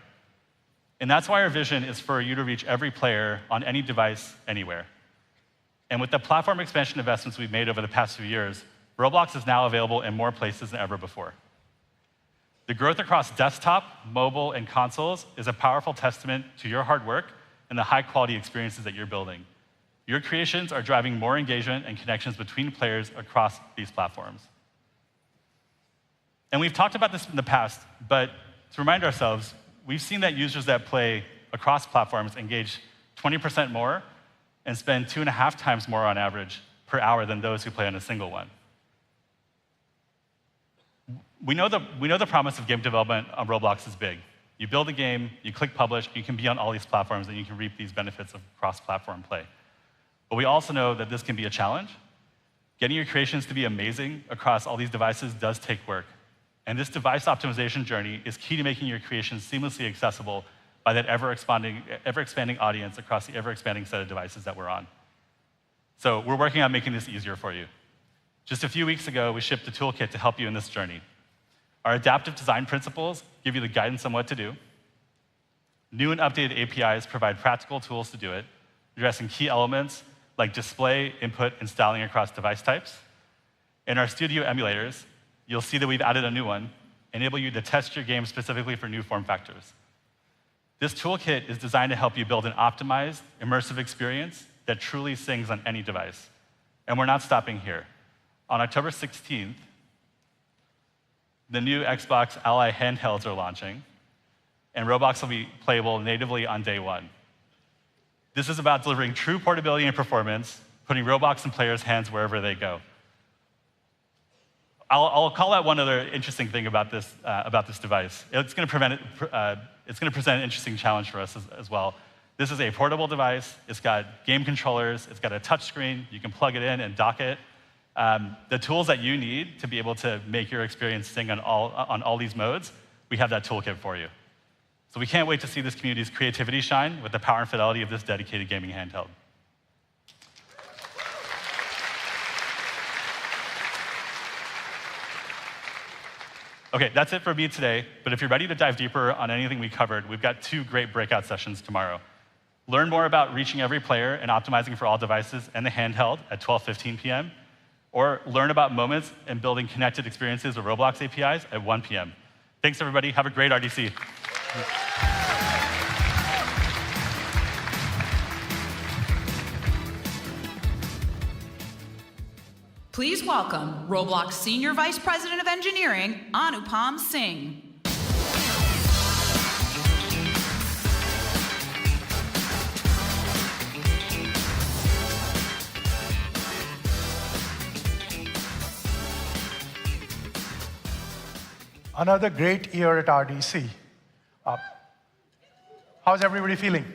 And that's why our vision is for you to reach every player on any device, anywhere. And with the platform expansion investments we've made over the past few years, Roblox is now available in more places than ever before. The growth across desktop, mobile, and consoles is a powerful testament to your hard work and the high-quality experiences that you're building. Your creations are driving more engagement and connections between players across these platforms. And we've talked about this in the past, but to remind ourselves, we've seen that users that play across platforms engage 20% more and spend 2.5 times more on average per hour than those who play on a single one. We know the promise of game development on Roblox is big. You build a game, you click publish, you can be on all these platforms, and you can reap these benefits of cross-platform play. But we also know that this can be a challenge. Getting your creations to be amazing across all these devices does take work. And this device optimization journey is key to making your creations seamlessly accessible by that ever-expanding audience across the ever-expanding set of devices that we're on. So we're working on making this easier for you. Just a few weeks ago, we shipped a toolkit to help you in this journey. Our adaptive design principles give you the guidance on what to do. New and updated APIs provide practical tools to do it, addressing key elements like display, input, and styling across device types. In our studio emulators, you'll see that we've added a new one, enable you to test your game specifically for new form factors. This toolkit is designed to help you build an optimized, immersive experience that truly sings on any device. And we're not stopping here. On October 16th, the new Xbox Ally handhelds are launching, and Roblox will be playable natively on day one. This is about delivering true portability and performance, putting Roblox in players' hands wherever they go. I'll call out one other interesting thing about this device. It's going to present an interesting challenge for us as well. This is a portable device. It's got game controllers. It's got a touch screen. You can plug it in and dock it. The tools that you need to be able to make your experience sing on all these modes, we have that toolkit for you. So we can't wait to see this community's creativity shine with the power and fidelity of this dedicated gaming handheld. Okay, that's it for me today, but if you're ready to dive deeper on anything we covered, we've got 2 great breakout sessions tomorrow. Learn more about reaching every player and optimizing for all devices and the handheld at 12:15 p.m., or learn about moments and building connected experiences with Roblox APIs at 1 p.m. Thanks, everybody. Have a great RDC. Please welcome Roblox Senior Vice President of Engineering, Anupam Singh. Another great year at RDC. How's everybody feeling?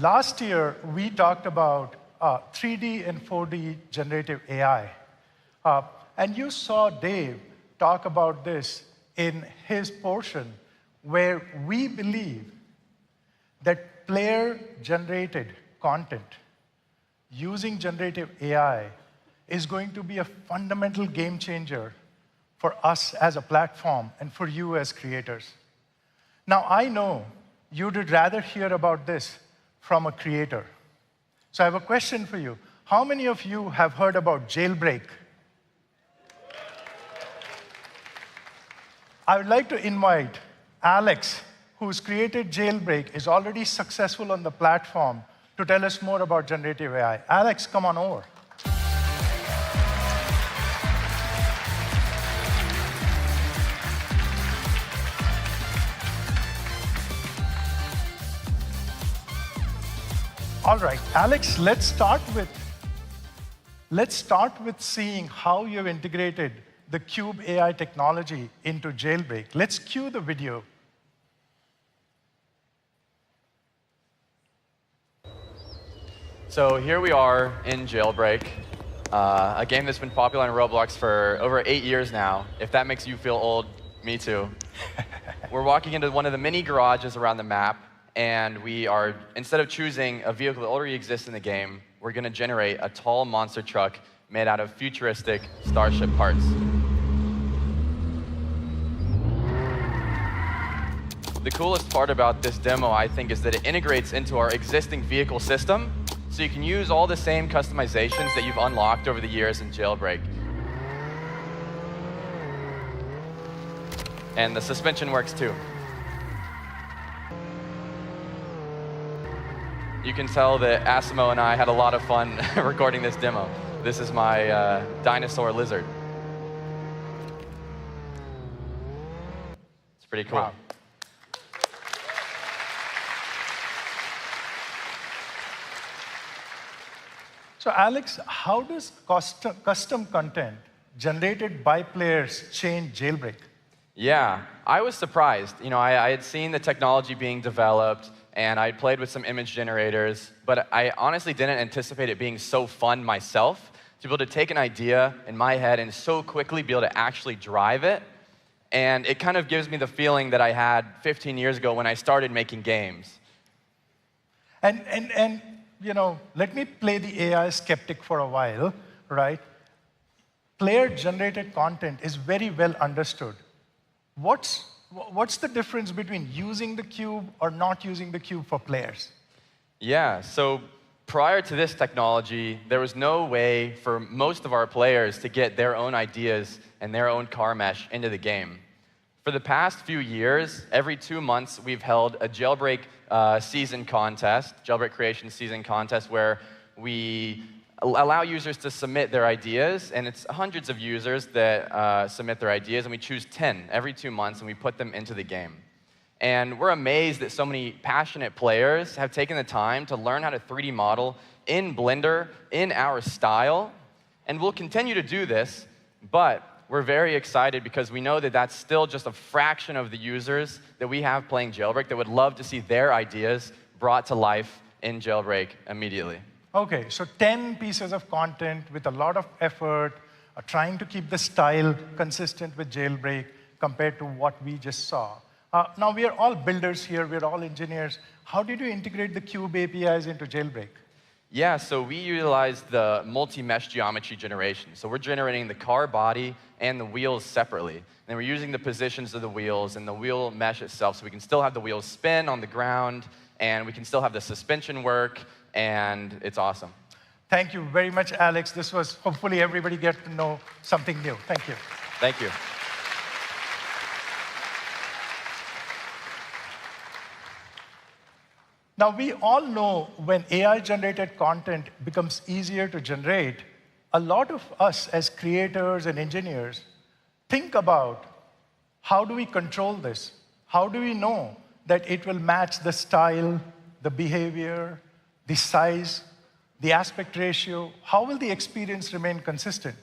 Last year, we talked about 3D and 4D generative AI. And you saw Dave talk about this in his portion, where we believe that player-generated content using generative AI is going to be a fundamental game changer for us as a platform and for you as creators. Now, I know you'd rather hear about this from a creator. So I have a question for you. How many of you have heard about Jailbreak? I would like to invite Alex, who's created Jailbreak, is already successful on the platform, to tell us more about generative AI. Alex, come on over. All right, Alex, let's start with seeing how you've integrated the Cube AI technology into Jailbreak. Let's cue the video. So here we are in Jailbreak, a game that's been popular on Roblox for over 8 years now. If that makes you feel old, me too. We're walking into one of the many garages around the map, and we are, instead of choosing a vehicle that already exists in the game, we're going to generate a tall monster truck made out of futuristic starship parts. The coolest part about this demo, I think, is that it integrates into our existing vehicle system, so you can use all the same customizations that you've unlocked over the years in Jailbreak. And the suspension works too. You can tell that Asimo and I had a lot of fun recording this demo. This is my dinosaur lizard. It's pretty cool. Wow. So Alex, how does custom content generated by players change Jailbreak? Yeah, I was surprised. You know, I had seen the technology being developed, and I played with some image generators, but I honestly didn't anticipate it being so fun myself, to be able to take an idea in my head and so quickly be able to actually drive it. And it kind of gives me the feeling that I had 15 years ago when I started making games. And you know, let me play the AI skeptic for a while, right? Player-generated content is very well understood. What's the difference between using the cube or not using the cube for players? Yeah, so prior to this technology, there was no way for most of our players to get their own ideas and their own car mesh into the game. For the past few years, every 2 months, we've held a Jailbreak season contest, Jailbreak creation season contest, where we allow users to submit their ideas, and it's hundreds of users that submit their ideas, and we choose 10 every 2 months, and we put them into the game. And we're amazed that so many passionate players have taken the time to learn how to 3D model in Blender, in our style, and we'll continue to do this, but we're very excited because we know that that's still just a fraction of the users that we have playing Jailbreak that would love to see their ideas brought to life in Jailbreak immediately. Okay, so 10 pieces of content with a lot of effort, trying to keep the style consistent with Jailbreak compared to what we just saw. Now, we are all builders here, we're all engineers. How did you integrate the Cube APIs into Jailbreak? Yeah, so we utilize the multi-mesh geometry generation. So we're generating the car body and the wheels separately. And we're using the positions of the wheels and the wheel mesh itself, so we can still have the wheels spin on the ground, and we can still have the suspension work, and it's awesome. Thank you very much, Alex. This was, hopefully everybody get to know something new. Thank you. Thank you. Now, we all know when AI-generated content becomes easier to generate, a lot of us as creators and engineers think about how do we control this? How do we know that it will match the style, the behavior, the size, the aspect ratio? How will the experience remain consistent?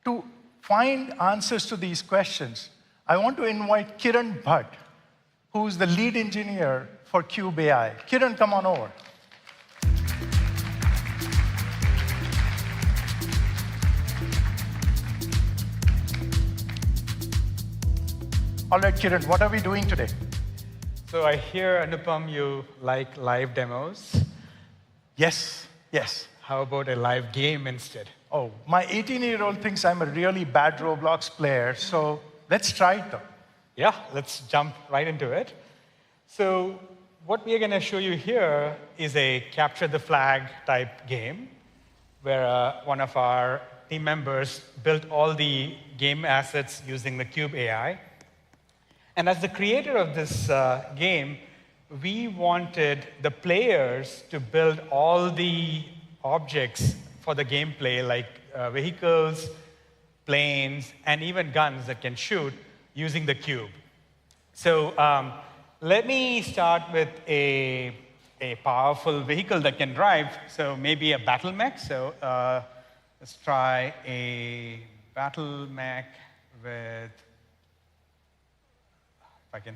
To find answers to these questions, I want to invite Kiran Bhatt, who's the lead engineer for Cube AI. Kiran, come on over. All right, Kiran, what are we doing today? So I hear, Anupam, you like live demos. Yes, yes. How about a live game instead? Oh, my 18-year-old thinks I'm a really bad Roblox player, so let's try it, though. Yeah, let's jump right into it. So what we are going to show you here is a capture the flag type game where one of our team members built all the game assets using the Cube AI. And as the creator of this game, we wanted the players to build all the objects for the gameplay, like vehicles, planes, and even guns that can shoot using the cube. So let me start with a powerful vehicle that can drive, so maybe a battle mech. So let's try a battle mech with, if I can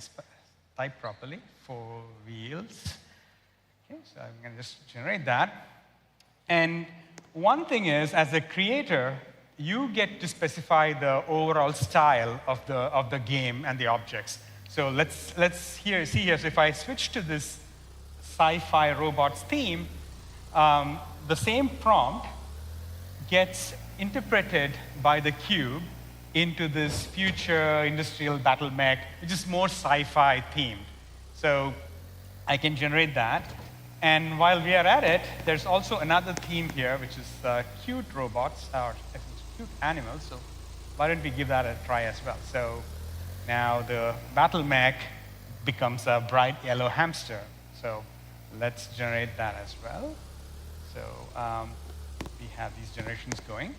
type properly, 4 wheels. Okay, so I'm going to just generate that. And one thing is, as a creator, you get to specify the overall style of the game and the objects. So let's see here. So if I switch to this sci-fi robots theme, the same prompt gets interpreted by the cube into this future industrial battle mech, which is more sci-fi themed. So I can generate that. And while we are at it, there's also another theme here, which is cute robots, or cute animals. So why don't we give that a try as well? So now the battle mech becomes a bright yellow hamster. So let's generate that as well. So we have these generations going.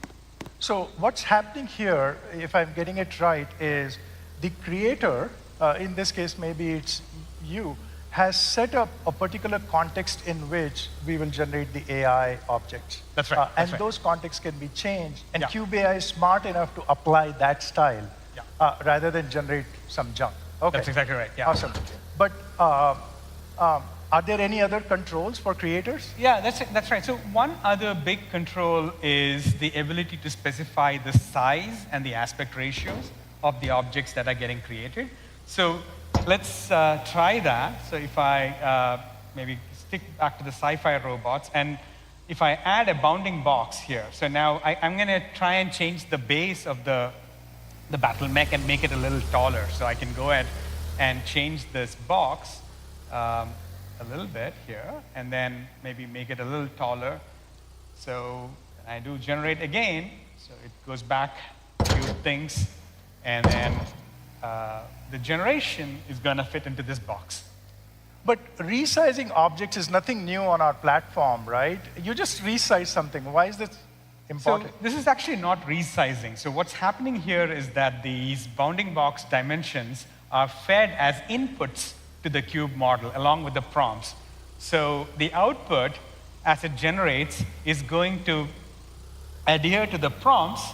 So what's happening here, if I'm getting it right, is the creator, in this case maybe it's you, has set up a particular context in which we will generate the AI objects. That's right. And those contexts can be changed. And Cube AI is smart enough to apply that style rather than generate some junk. Okay. That's exactly right. Yeah. Awesome. But are there any other controls for creators? Yeah, that's right. So one other big control is the ability to specify the size and the aspect ratios of the objects that are getting created. So let's try that. So if I maybe stick back to the sci-fi robots, and if I add a bounding box here, so now I'm going to try and change the base of the battle mech and make it a little taller. So I can go ahead and change this box a little bit here, and then maybe make it a little taller. So I do generate again, so it goes back to things, and then the generation is going to fit into this box. But resizing objects is nothing new on our platform, right? You just resize something. Why is this important? So this is actually not resizing. So what's happening here is that these bounding box dimensions are fed as inputs to the cube model along with the prompts. So the output, as it generates, is going to adhere to the prompts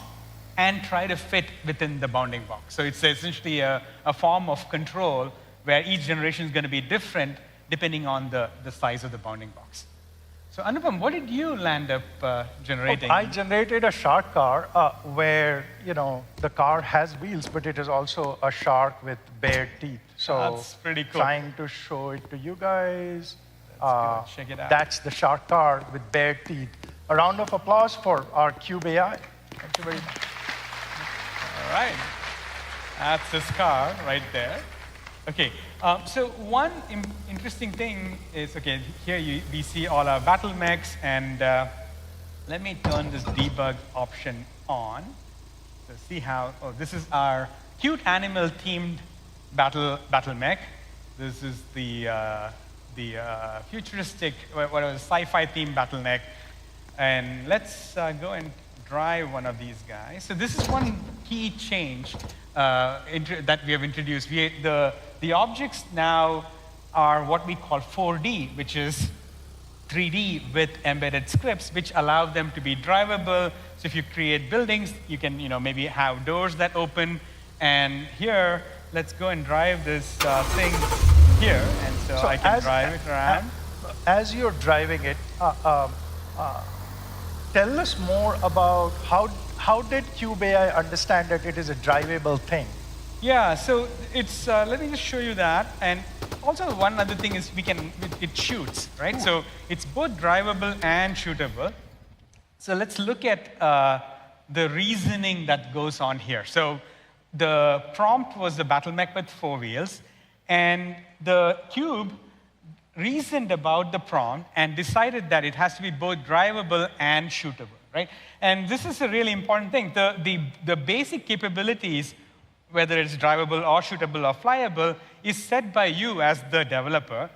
and try to fit within the bounding box. So it's essentially a form of control where each generation is going to be different depending on the size of the bounding box. So Anupam, what did you land up generating? I generated a shark car where, the car has wheels, but it is also a shark with bared teeth. So that's pretty cool. Trying to show it to you guys. Check it out. That's the shark car with bared teeth. A round of applause for our Cube AI. Thank you very much. All right. That's his car right there. Okay. So one interesting thing is, okay, here we see all our battle mechs, and let me turn this debug option on. So see how, this is our cute animal themed battle mech. This is the futuristic, whatever, sci-fi themed battle mech. And let's go and drive one of these guys. So this is one key change that we have introduced. The objects now are what we call 4D, which is 3D with embedded scripts, which allow them to be drivable. So if you create buildings, you can maybe have doors that open. And here, let's go and drive this thing here. And so I can drive it around. As you're driving it, tell us more about how did Cube AI understand that it is a drivable thing? Yeah, so it's, let me just show you that. And also one other thing is it shoots, right? So it's both drivable and shootable. So let's look at the reasoning that goes on here. So the prompt was the battle mech with 4 wheels, and the cube reasoned about the prompt and decided that it has to be both drivable and shootable, right? And this is a really important thing. The basic capabilities, whether it's drivable or shootable or flyable, is set by you as the developer.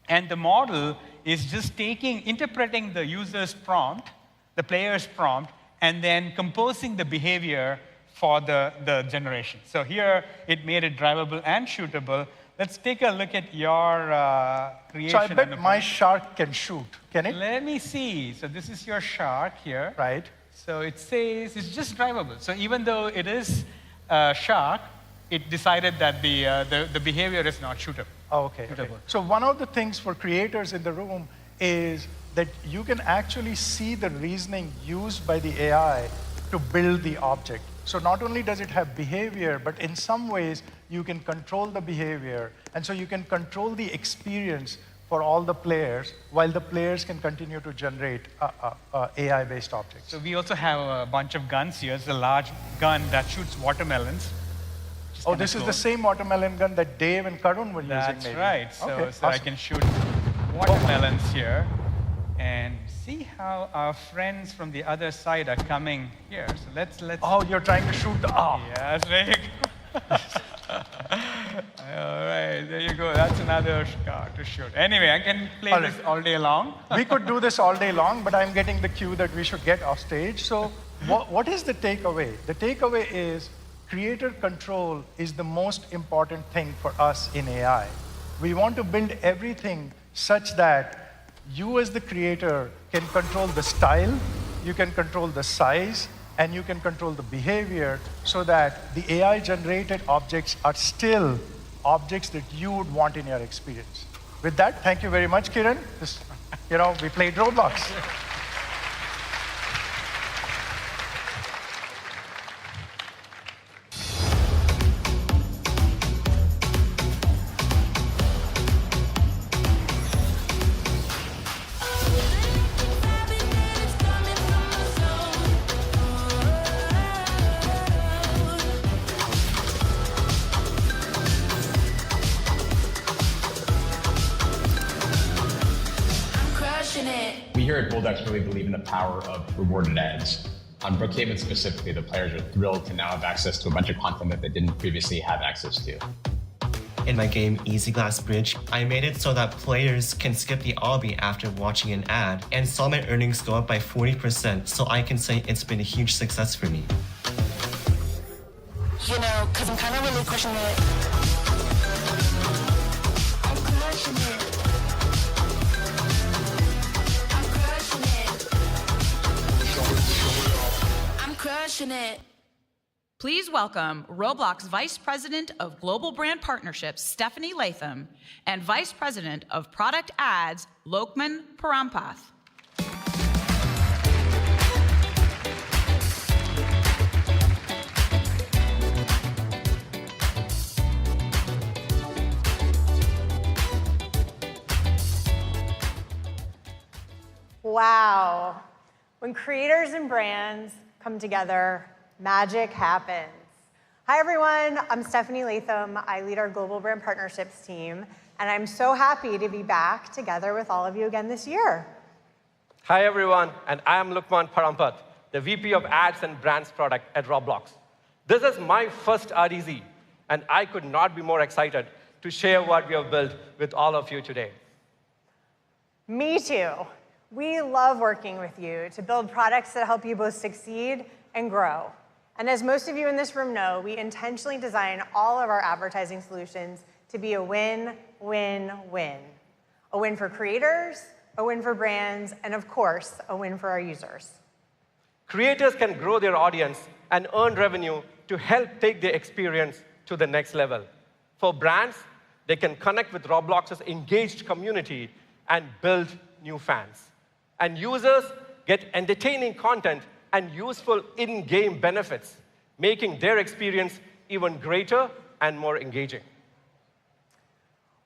And the model is just interpreting the user's prompt, the player's prompt, and then composing the behavior for the generation. So here, it made it drivable and shootable. Let's take a look at your creation. So I bet my shark can shoot, can it? Let me see. So this is your shark here. Right. So it says it's just drivable. So even though it is shark, it decided that the behavior is not shootable. Oh, okay. So one of the things for creators in the room is that you can actually see the reasoning used by the AI to build the object. So not only does it have behavior, but in some ways you can control the behavior, and so you can control the experience for all the players, while the players can continue to generate AI-based objects. So we also have a bunch of guns here. It's a large gun that shoots watermelons. Oh, this is the same watermelon gun that Dave and Karun were using, That's maybe. right. So, Okay, so I awesome. can shoot watermelons here. And see how our friends from the other side are coming here. So let's. Oh, you're trying to shoot the. Oh. Yes, very good. All right, there you go. That's another scar to shoot. Anyway, I can play this all day long. We could do this all day long, but I'm getting the cue that we should get off stage. So what is the takeaway? The takeaway is creator control is the most important thing for us in AI. We want to build everything such that you as the creator can control the style, you can control the size, and you can control the behavior so that the AI-generated objects are still objects that you would want in your experience. With that, thank you very much, Kiran. We played Roblox. We here at Bulldogs really believe in the power of rewarded ads. On Brookhaven specifically, the players are thrilled to now have access to a bunch of content that they didn't previously have access to. In my game Easy Glass Bridge, I made it so that players can skip the obby after watching an ad and saw my earnings go up by 40%, so I can say it's been a huge success for me. You know, because I'm kind of really crushing it. I'm crushing it. I'm crushing it. Please welcome Roblox Vice President of Global Brand Partnerships, Stephanie Latham, and Vice President of Product Ads, Lokman Parampath. Wow. When creators and brands come together, magic happens. Hi, everyone. I'm Stephanie Latham. I lead our Global Brand Partnerships team, and I'm so happy to be back together with all of you again this year. Hi, everyone, and I am Lukman Parampath, the VP of Ads and Brands Product at Roblox. This is my first RDZ, and I could not be more excited to share what we have built with all of you today. Me too. We love working with you to build products that help you both succeed and grow. And as most of you in this room know, we intentionally design all of our advertising solutions to be a win-win-win. A win for creators, a win for brands, and of course, a win for our users. Creators can grow their audience and earn revenue to help take their experience to the next level. For brands, they can connect with Roblox's engaged community and build new fans. And users get entertaining content and useful in-game benefits, making their experience even greater and more engaging.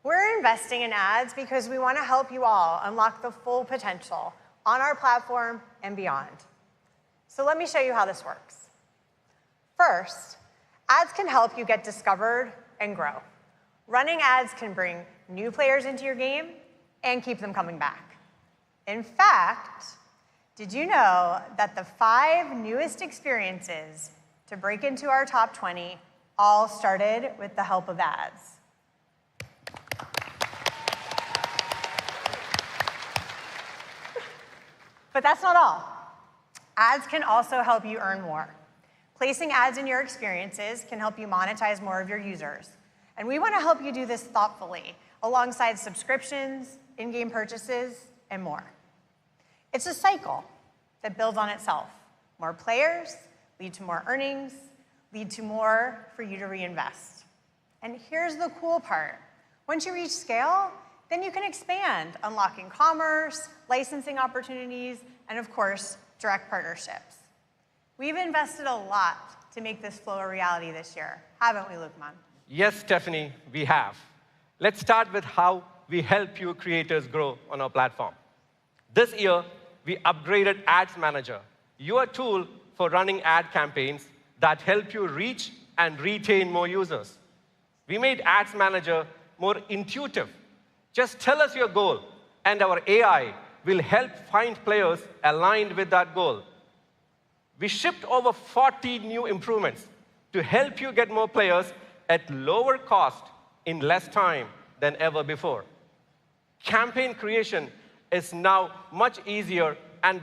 We're investing in ads because we want to help you all unlock the full potential on our platform and beyond. So let me show you how this works. First, ads can help you get discovered and grow. Running ads can bring new players into your game and keep them coming back. In fact, did you know that the 5 newest experiences to break into our top 20 all started with the help of ads? But that's not all. Ads can also help you earn more. Placing ads in your experiences can help you monetize more of your users. And we want to help you do this thoughtfully, alongside subscriptions, in-game purchases, and more. It's a cycle that builds on itself. More players lead to more earnings, lead to more for you to reinvest. And here's the cool part. Once you reach scale, then you can expand, unlocking commerce, licensing opportunities, and of course, direct partnerships. We've invested a lot to make this flow a reality this year, haven't we, Lukman? Yes, Stephanie, we have. Let's start with how we help you creators grow on our platform. This year, we upgraded Ads Manager, your tool for running ad campaigns that help you reach and retain more users. We made Ads Manager more intuitive. Just tell us your goal, and our AI will help find players aligned with that goal. We shipped over 40 new improvements to help you get more players at lower cost in less time than ever before. Campaign creation is now much easier and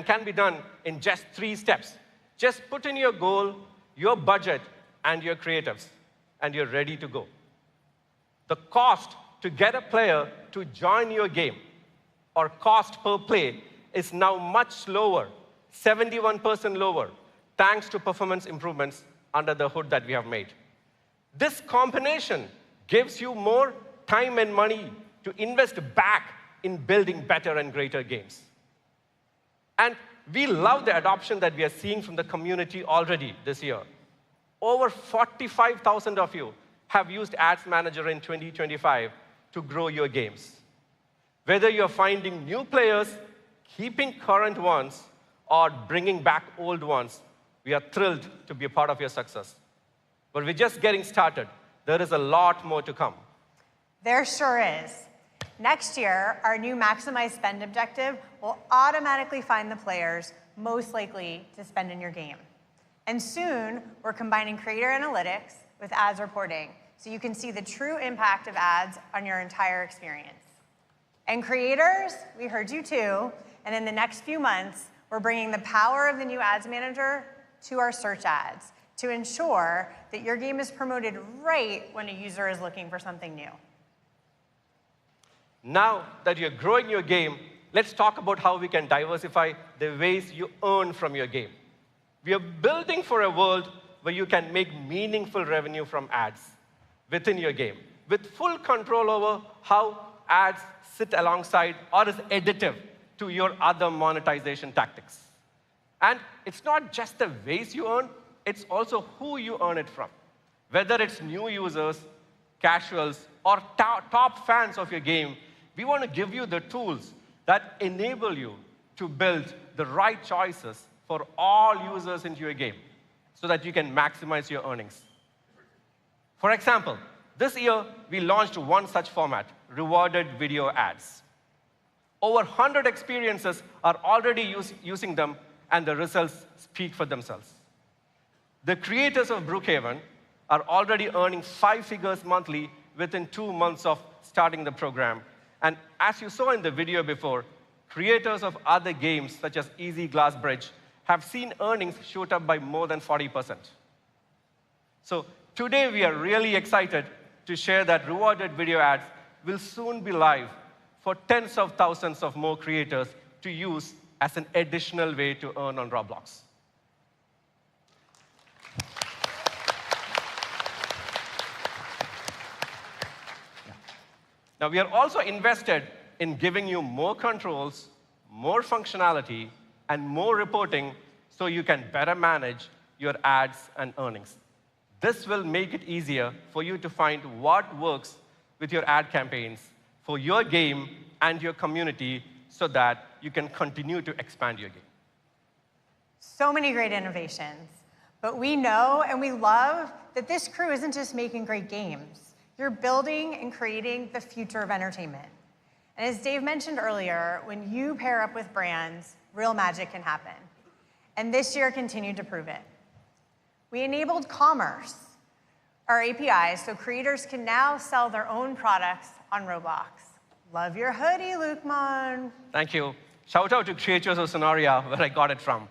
can be done in just 3 steps. Just put in your goal, your budget, and your creatives, and you're ready to go. The cost to get a player to join your game, or cost per play, is now much lower, 71% lower, thanks to performance improvements under the hood that we have made. This combination gives you more time and money to invest back in building better and greater games. And we love the adoption that we are seeing from the community already this year. Over 45,000 of you have used Ads Manager in 2025 to grow your games. Whether you're finding new players, keeping current ones, or bringing back old ones, we are thrilled to be a part of your success. But we're just getting started. There is a lot more to come. There sure is. Next year, our new maximize spend objective will automatically find the players most likely to spend in your game. And soon, we're combining creator analytics with ads reporting, so you can see the true impact of ads on your entire experience. And creators, we heard you too, and in the next few months, we're bringing the power of the new Ads Manager to our search ads to ensure that your game is promoted right when a user is looking for something new. Now that you're growing your game, let's talk about how we can diversify the ways you earn from your game. We are building for a world where you can make meaningful revenue from ads within your game, with full control over how ads sit alongside or is additive to your other monetization tactics. And it's not just the ways you earn, it's also who you earn it from. Whether it's new users, casuals, or top fans of your game, we want to give you the tools that enable you to build the right choices for all users into your game so that you can maximize your earnings. For example, this year, we launched one such format, rewarded video ads. Over 100 experiences are already using them, and the results speak for themselves. The creators of Brookhaven are already earning 5 figures monthly within 2 months of starting the program. And as you saw in the video before, creators of other games, such as Easy Glass Bridge, have seen earnings shoot up by more than 40%. So today, we are really excited to share that rewarded video ads will soon be live for tens of thousands of more creators to use as an additional way to earn on Roblox. Now, we are also invested in giving you more controls, more functionality, and more reporting so you can better manage your ads and earnings. This will make it easier for you to find what works with your ad campaigns for your game and your community so that you can continue to expand your game. So many great innovations. But we know and we love that this crew isn't just making great games. You're building and creating the future of entertainment. And as Dave mentioned earlier, when you pair up with brands, real magic can happen. And this year continued to prove it. We enabled commerce, our APIs, so creators can now sell their own products on Roblox. Love your hoodie, Lukman. Thank you. Shout out to Creators of Sonaria, where I got it from.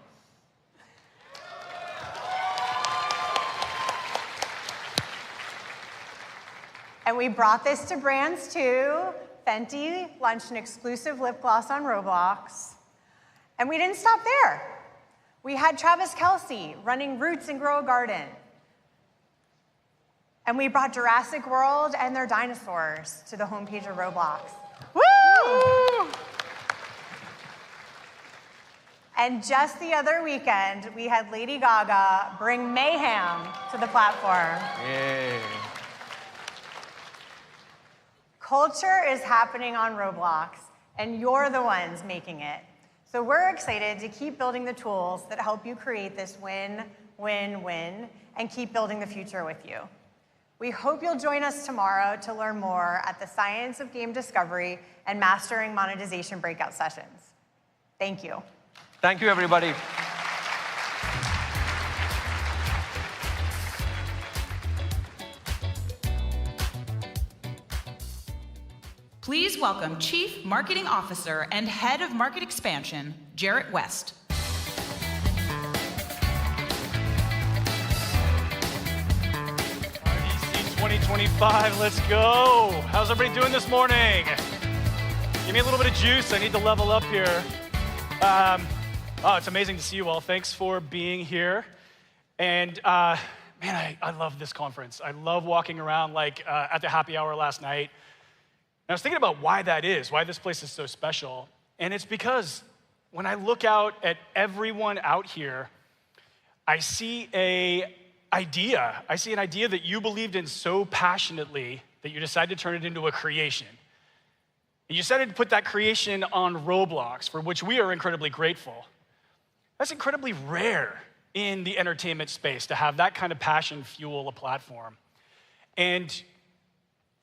And we brought this to brands too. Fenty launched an exclusive lip gloss on Roblox. And we didn't stop there. We had Travis Kelce running Roots and Grow a Garden. And we brought Jurassic World and their dinosaurs to the homepage of Roblox. Woo! And just the other weekend, we had Lady Gaga bring mayhem to the platform. Yay. Culture is happening on Roblox, and you're the ones making it. So we're excited to keep building the tools that help you create this win, win, win, and keep building the future with you. We hope you'll join us tomorrow to learn more at the Science of Game Discovery and Mastering Monetization breakout sessions. Thank you. Thank you, everybody. Please welcome Chief Marketing Officer and Head of Market Expansion, Jarrett West. RDC 2025, let's go. How's everybody doing this morning? Give me a little bit of juice. I need to level up here. Oh, it's amazing to see you all. Thanks for being here. And man, I love this conference. I love walking around like at the happy hour last night. And I was thinking about why that is, why this place is so special. And it's because when I look out at everyone out here, I see an idea that you believed in so passionately that you decided to turn it into a creation. And you decided to put that creation on Roblox, for which we are incredibly grateful. That's incredibly rare in the entertainment space to have that kind of passion fuel a platform. And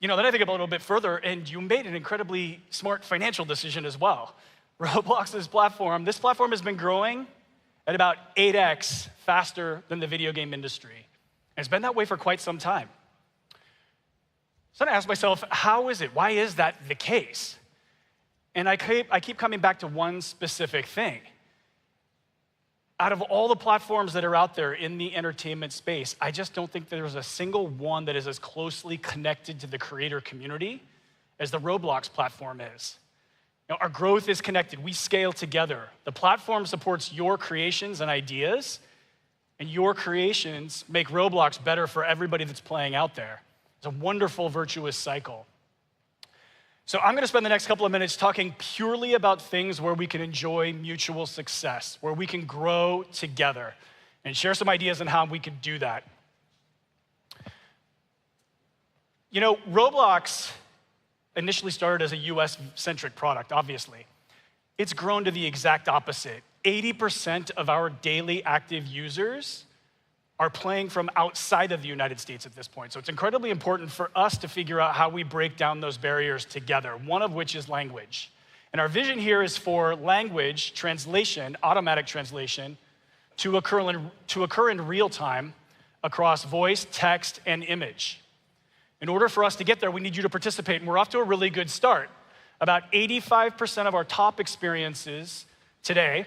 then I think about it a little bit further, and you made an incredibly smart financial decision as well. Roblox's platform, this platform has been growing at about 8x faster than the video game industry. And it's been that way for quite some time. So I asked myself, how is it? Why is that the case? And I keep coming back to one specific thing. Out of all the platforms that are out there in the entertainment space, I just don't think there's a single one that is as closely connected to the creator community as the Roblox platform is. Our growth is connected. We scale together. The platform supports your creations and ideas, and your creations make Roblox better for everybody that's playing out there. It's a wonderful, virtuous cycle. So I'm going to spend the next couple of minutes talking purely about things where we can enjoy mutual success, where we can grow together, and share some ideas on how we can do that. Roblox initially started as a US-centric product, obviously. It's grown to the exact opposite. 80% of our daily active users are playing from outside of the United States at this point. So it's incredibly important for us to figure out how we break down those barriers together, one of which is language. And our vision here is for language translation, automatic translation, to occur in real time across voice, text, and image. In order for us to get there, we need you to participate, and we're off to a really good start. About 85% of our top experiences today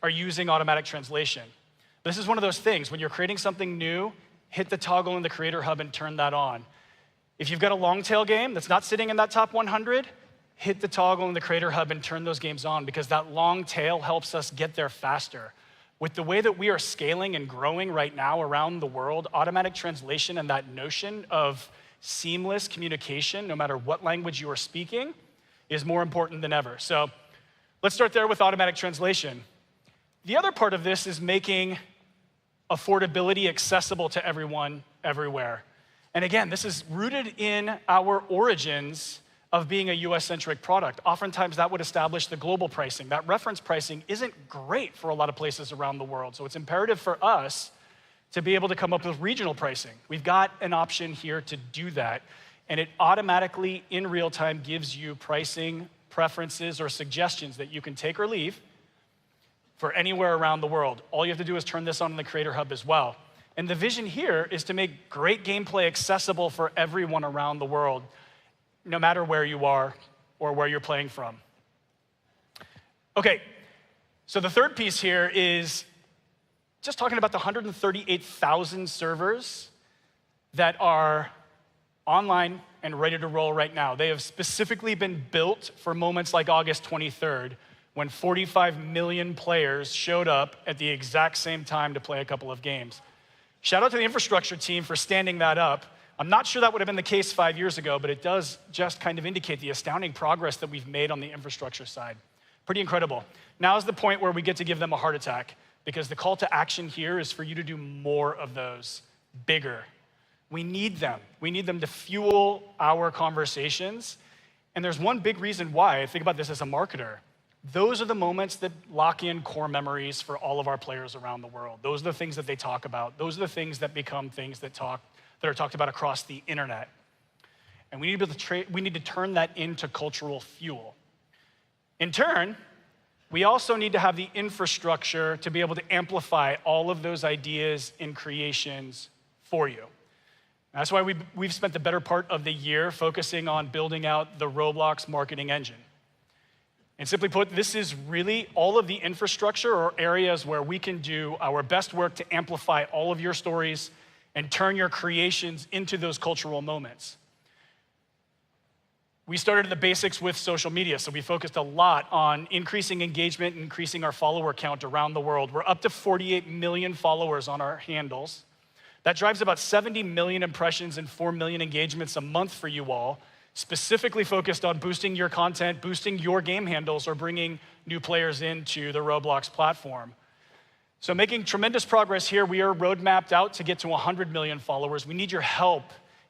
are using automatic translation. This is one of those things, when you're creating something new, hit the toggle in the Creator Hub and turn that on. If you've got a long tail game that's not sitting in that top 100, hit the toggle in the Creator Hub and turn those games on, because that long tail helps us get there faster. With the way that we are scaling and growing right now around the world, automatic translation and that notion of seamless communication, no matter what language you are speaking, is more important than ever. So let's start there with automatic translation. The other part of this is making affordability accessible to everyone, everywhere. And again, this is rooted in our origins of being a US-centric product. Oftentimes that would establish the global pricing. That reference pricing isn't great for a lot of places around the world. So it's imperative for us to be able to come up with regional pricing. We've got an option here to do that. And it automatically, in real time, gives you pricing preferences or suggestions that you can take or leave for anywhere around the world. All you have to do is turn this on in the Creator Hub as well. And the vision here is to make great gameplay accessible for everyone around the world, no matter where you are or where you're playing from. Okay, so the third piece here is just talking about the 138,000 servers that are online and ready to roll right now. They have specifically been built for moments like August 23rd, when 45 million players showed up at the exact same time to play a couple of games. Shout out to the infrastructure team for standing that up. I'm not sure that would have been the case 5 years ago, but it does just kind of indicate the astounding progress that we've made on the infrastructure side. Pretty incredible. Now is the point where we get to give them a heart attack, because the call to action here is for you to do more of those, bigger. We need them. We need them to fuel our conversations. And there's one big reason why. I think about this as a marketer. Those are the moments that lock in core memories for all of our players around the world. Those are the things that they talk about. Those are the things that become things that are talked about across the internet. And we need to turn that into cultural fuel. In turn, we also need to have the infrastructure to be able to amplify all of those ideas and creations for you. That's why we've spent the better part of the year focusing on building out the Roblox marketing engine. And simply put, this is really all of the infrastructure or areas where we can do our best work to amplify all of your stories and turn your creations into those cultural moments. We started at the basics with social media, so we focused a lot on increasing engagement and increasing our follower count around the world. We're up to 48 million followers on our handles. That drives about 70 million impressions and 4 million engagements a month for you all, specifically focused on boosting your content, boosting your game handles, or bringing new players into the Roblox platform. So making tremendous progress here. We are roadmapped out to get to 100 million followers. We need your help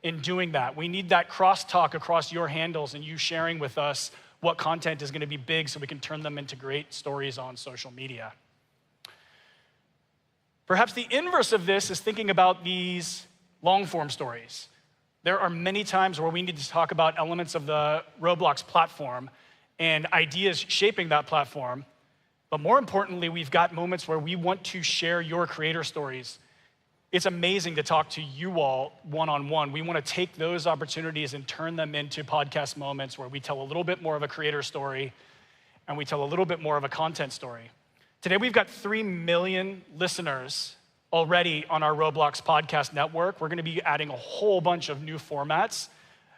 in doing that. We need that crosstalk across your handles and you sharing with us what content is going to be big so we can turn them into great stories on social media. Perhaps the inverse of this is thinking about these long-form stories. There are many times where we need to talk about elements of the Roblox platform and ideas shaping that platform. But more importantly, we've got moments where we want to share your creator stories. It's amazing to talk to you all one-on-one. We want to take those opportunities and turn them into podcast moments where we tell a little bit more of a creator story and we tell a little bit more of a content story. Today, we've got 3 million listeners already on our Roblox podcast network. We're going to be adding a whole bunch of new formats,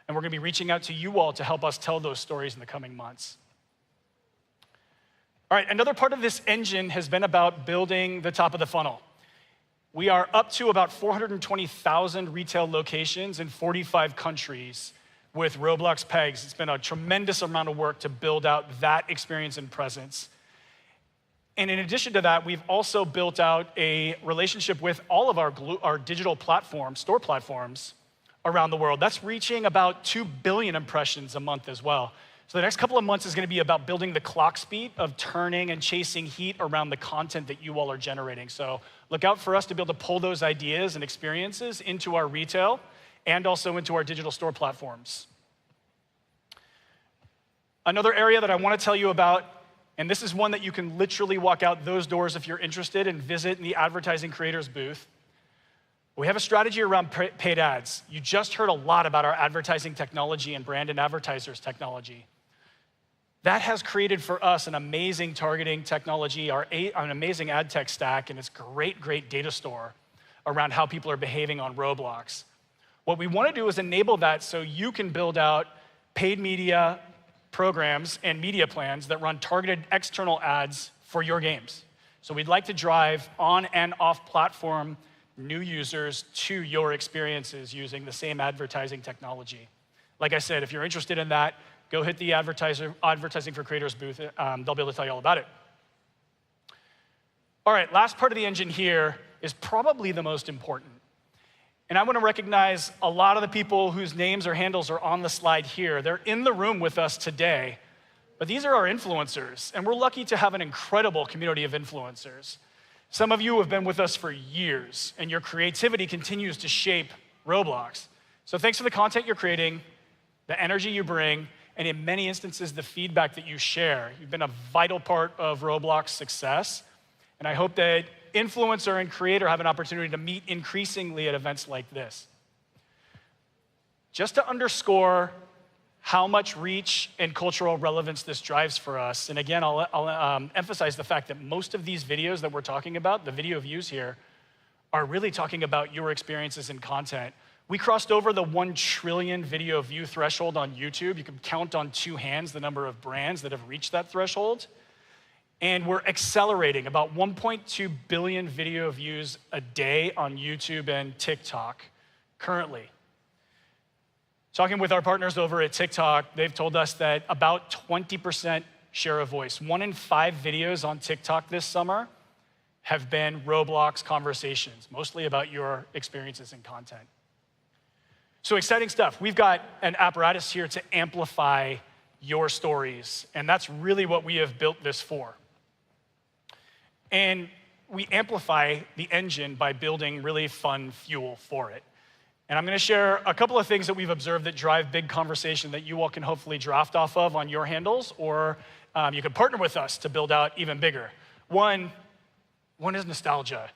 and we're going to be reaching out to you all to help us tell those stories in the coming months. All right, another part of this engine has been about building the top of the funnel. We are up to about 420,000 retail locations in 45 countries with Roblox Pegs. It's been a tremendous amount of work to build out that experience and presence. And in addition to that, we've also built out a relationship with all of our digital platforms, store platforms around the world. That's reaching about 2 billion impressions a month as well. So the next couple of months is going to be about building the clock speed of turning and chasing heat around the content that you all are generating. So look out for us to be able to pull those ideas and experiences into our retail and also into our digital store platforms. Another area that I want to tell you about, and this is one that you can literally walk out those doors if you're interested and visit the advertising creators booth. We have a strategy around paid ads. You just heard a lot about our advertising technology and brand and advertisers technology. That has created for us an amazing targeting technology, an amazing ad tech stack, and it's great data store around how people are behaving on Roblox. What we want to do is enable that so you can build out paid media programs and media plans that run targeted external ads for your games. So we'd like to drive on and off platform new users to your experiences using the same advertising technology. Like I said, if you're interested in that, go hit the Advertising for Creators booth. They'll be able to tell you all about it. All right, last part of the engine here is probably the most important. And I want to recognize a lot of the people whose names or handles are on the slide here. They're in the room with us today, but these are our influencers, and we're lucky to have an incredible community of influencers. Some of you have been with us for years, and your creativity continues to shape Roblox. So thanks for the content you're creating, the energy you bring, and in many instances, the feedback that you share. You've been a vital part of Roblox's success, and I hope that influencer and creator have an opportunity to meet increasingly at events like this. Just to underscore how much reach and cultural relevance this drives for us, and again, I'll emphasize the fact that most of these videos that we're talking about, the video views here, are really talking about your experiences and content. We crossed over the 1 trillion video view threshold on YouTube. You can count on 2 hands the number of brands that have reached that threshold. And we're accelerating about 1.2 billion video views a day on YouTube and TikTok currently. Talking with our partners over at TikTok, they've told us that about 20% share of voice. 1 in 5 videos on TikTok this summer have been Roblox conversations, mostly about your experiences and content. So exciting stuff. We've got an apparatus here to amplify your stories, and that's really what we have built this for. And we amplify the engine by building really fun fuel for it. And I'm gonna share a couple of things that we've observed that drive big conversation that you all can hopefully draft off of on your handles, or you can partner with us to build out even bigger. One is nostalgia.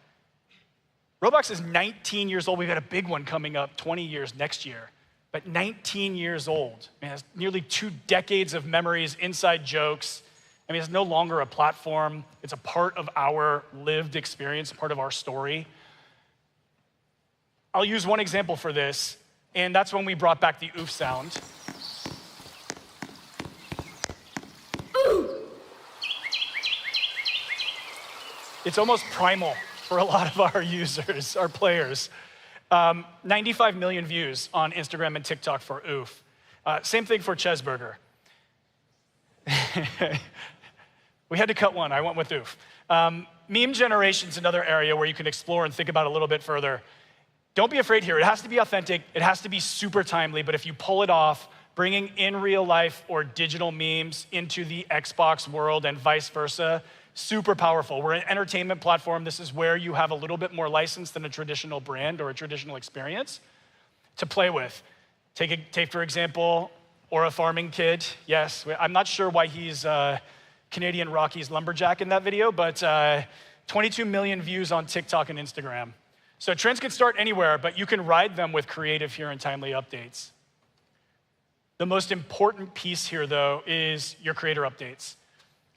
Roblox is 19 years old. We've got a big one coming up, 20 years next year. But 19 years old, man, it's nearly 2 decades of memories, inside jokes. I mean, it's no longer a platform. It's a part of our lived experience, part of our story. I'll use one example for this, and that's when we brought back the oof sound. It's almost primal for a lot of our users, our players. 95 million views on Instagram and TikTok for oof. Same thing for Chesburger. We had to cut one, I went with oof. Meme generation's another area where you can explore and think about a little bit further. Don't be afraid here. It has to be authentic. It has to be super timely, but if you pull it off, bringing in real life or digital memes into the Xbox world and vice versa, super powerful. We're an entertainment platform. This is where you have a little bit more license than a traditional brand or a traditional experience to play with. Take for example, or a farming kid. Yes, I'm not sure why he's Canadian Rockies lumberjack in that video, but 22 million views on TikTok and Instagram. So trends can start anywhere, but you can ride them with creative here and timely updates. The most important piece here, though, is your creator updates.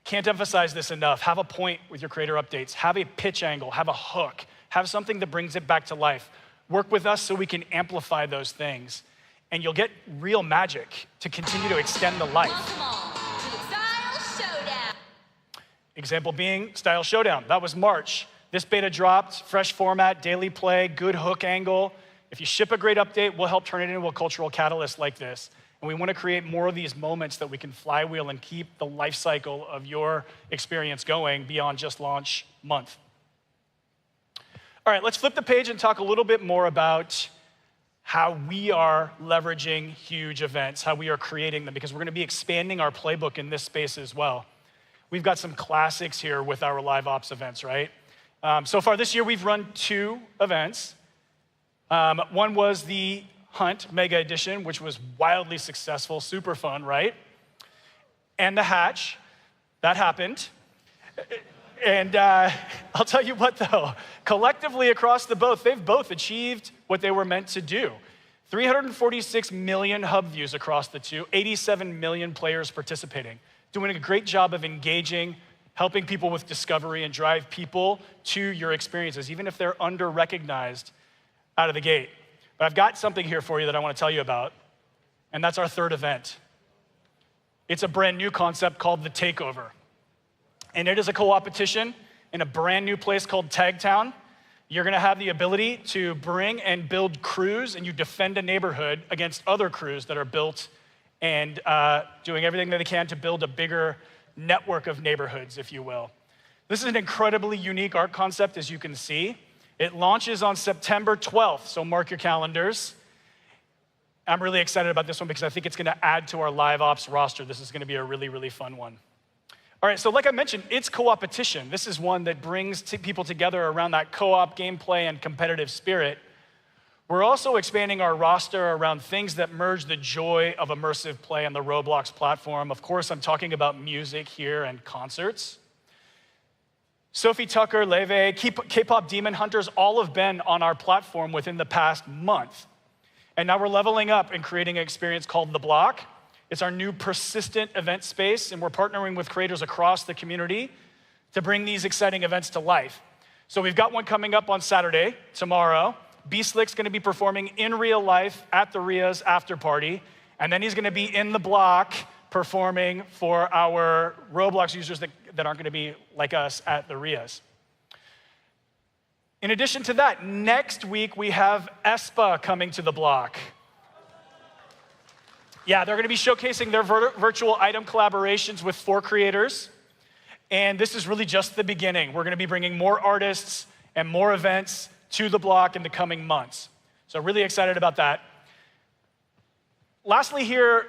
Can't emphasize this enough. Have a point with your creator updates. Have a pitch angle, have a hook, have something that brings it back to life. Work with us so we can amplify those things. And you'll get real magic to continue to extend the life. Example being Style Showdown. That was March. This beta dropped, fresh format, daily play, good hook angle. If you ship a great update, we'll help turn it into a cultural catalyst like this. And we want to create more of these moments that we can flywheel and keep the life cycle of your experience going beyond just launch month. All right, let's flip the page and talk a little bit more about how we are leveraging huge events, how we are creating them, because we're going to be expanding our playbook in this space as well. We've got some classics here with our live ops events, right? So far this year, we've run 2 events. One was the Hunt Mega Edition, which was wildly successful, super fun, right? And the Hatch, that happened. And I'll tell you what though, collectively across they've both achieved what they were meant to do. 346 million hub views across the 2, 87 million players participating, doing a great job of engaging, helping people with discovery and drive people to your experiences, even if they're under-recognized out of the gate. But I've got something here for you that I want to tell you about, and that's our 3rd event. It's a brand new concept called The Takeover. And it is a co-opetition in a brand new place called Tagtown. You're gonna have the ability to bring and build crews, and you defend a neighborhood against other crews that are built and doing everything that they can to build a bigger network of neighborhoods, if you will. This is an incredibly unique art concept, as you can see. It launches on September 12th, so mark your calendars. I'm really excited about this one because I think it's gonna add to our live ops roster. This is gonna be a really, really fun one. All right, so like I mentioned, it's co-opetition. This is one that brings people together around that co-op gameplay and competitive spirit. We're also expanding our roster around things that merge the joy of immersive play on the Roblox platform. Of course, I'm talking about music here and concerts. Sophie Tucker, Leve, K-pop Demon Hunters, all have been on our platform within the past month. And now we're leveling up and creating an experience called The Block. It's our new persistent event space, and we're partnering with creators across the community to bring these exciting events to life. So we've got one coming up on Saturday, tomorrow. B-Slick's gonna be performing in real life at the RIA's after party, and then he's gonna be in The Block performing for our Roblox users that aren't gonna be like us at the RIA's. In addition to that, next week we have Espa coming to The Block. Yeah, they're going to be showcasing their virtual item collaborations with 4 creators. And this is really just the beginning. We're going to be bringing more artists and more events to the block in the coming months. So really excited about that. Lastly here,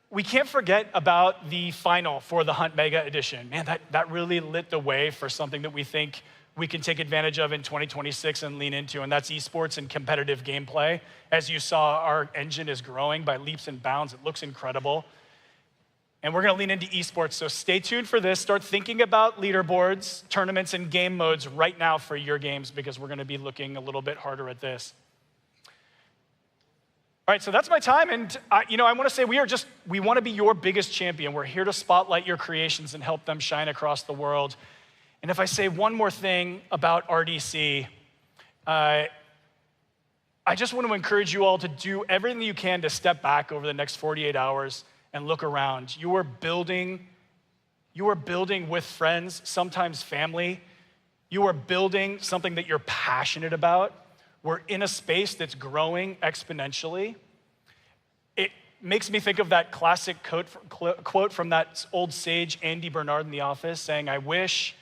we can't forget about the final for the Hunt Mega Edition. Man, that really lit the way for something that we think we can take advantage of in 2026 and lean into, and that's esports and competitive gameplay. As you saw, our engine is growing by leaps and bounds. It looks incredible. And we're gonna lean into esports, so stay tuned for this. Start thinking about leaderboards, tournaments, and game modes right now for your games, because we're gonna be looking a little bit harder at this. All right, so that's my time, and I wanna say we wanna be your biggest champion. We're here to spotlight your creations and help them shine across the world. And if I say one more thing about RDC, I just want to encourage you all to do everything you can to step back over the next 48 hours and look around. You are building with friends, sometimes family. You are building something that you're passionate about. We're in a space that's growing exponentially. It makes me think of that classic quote from that old sage, Andy Bernard in The Office, saying, "I wish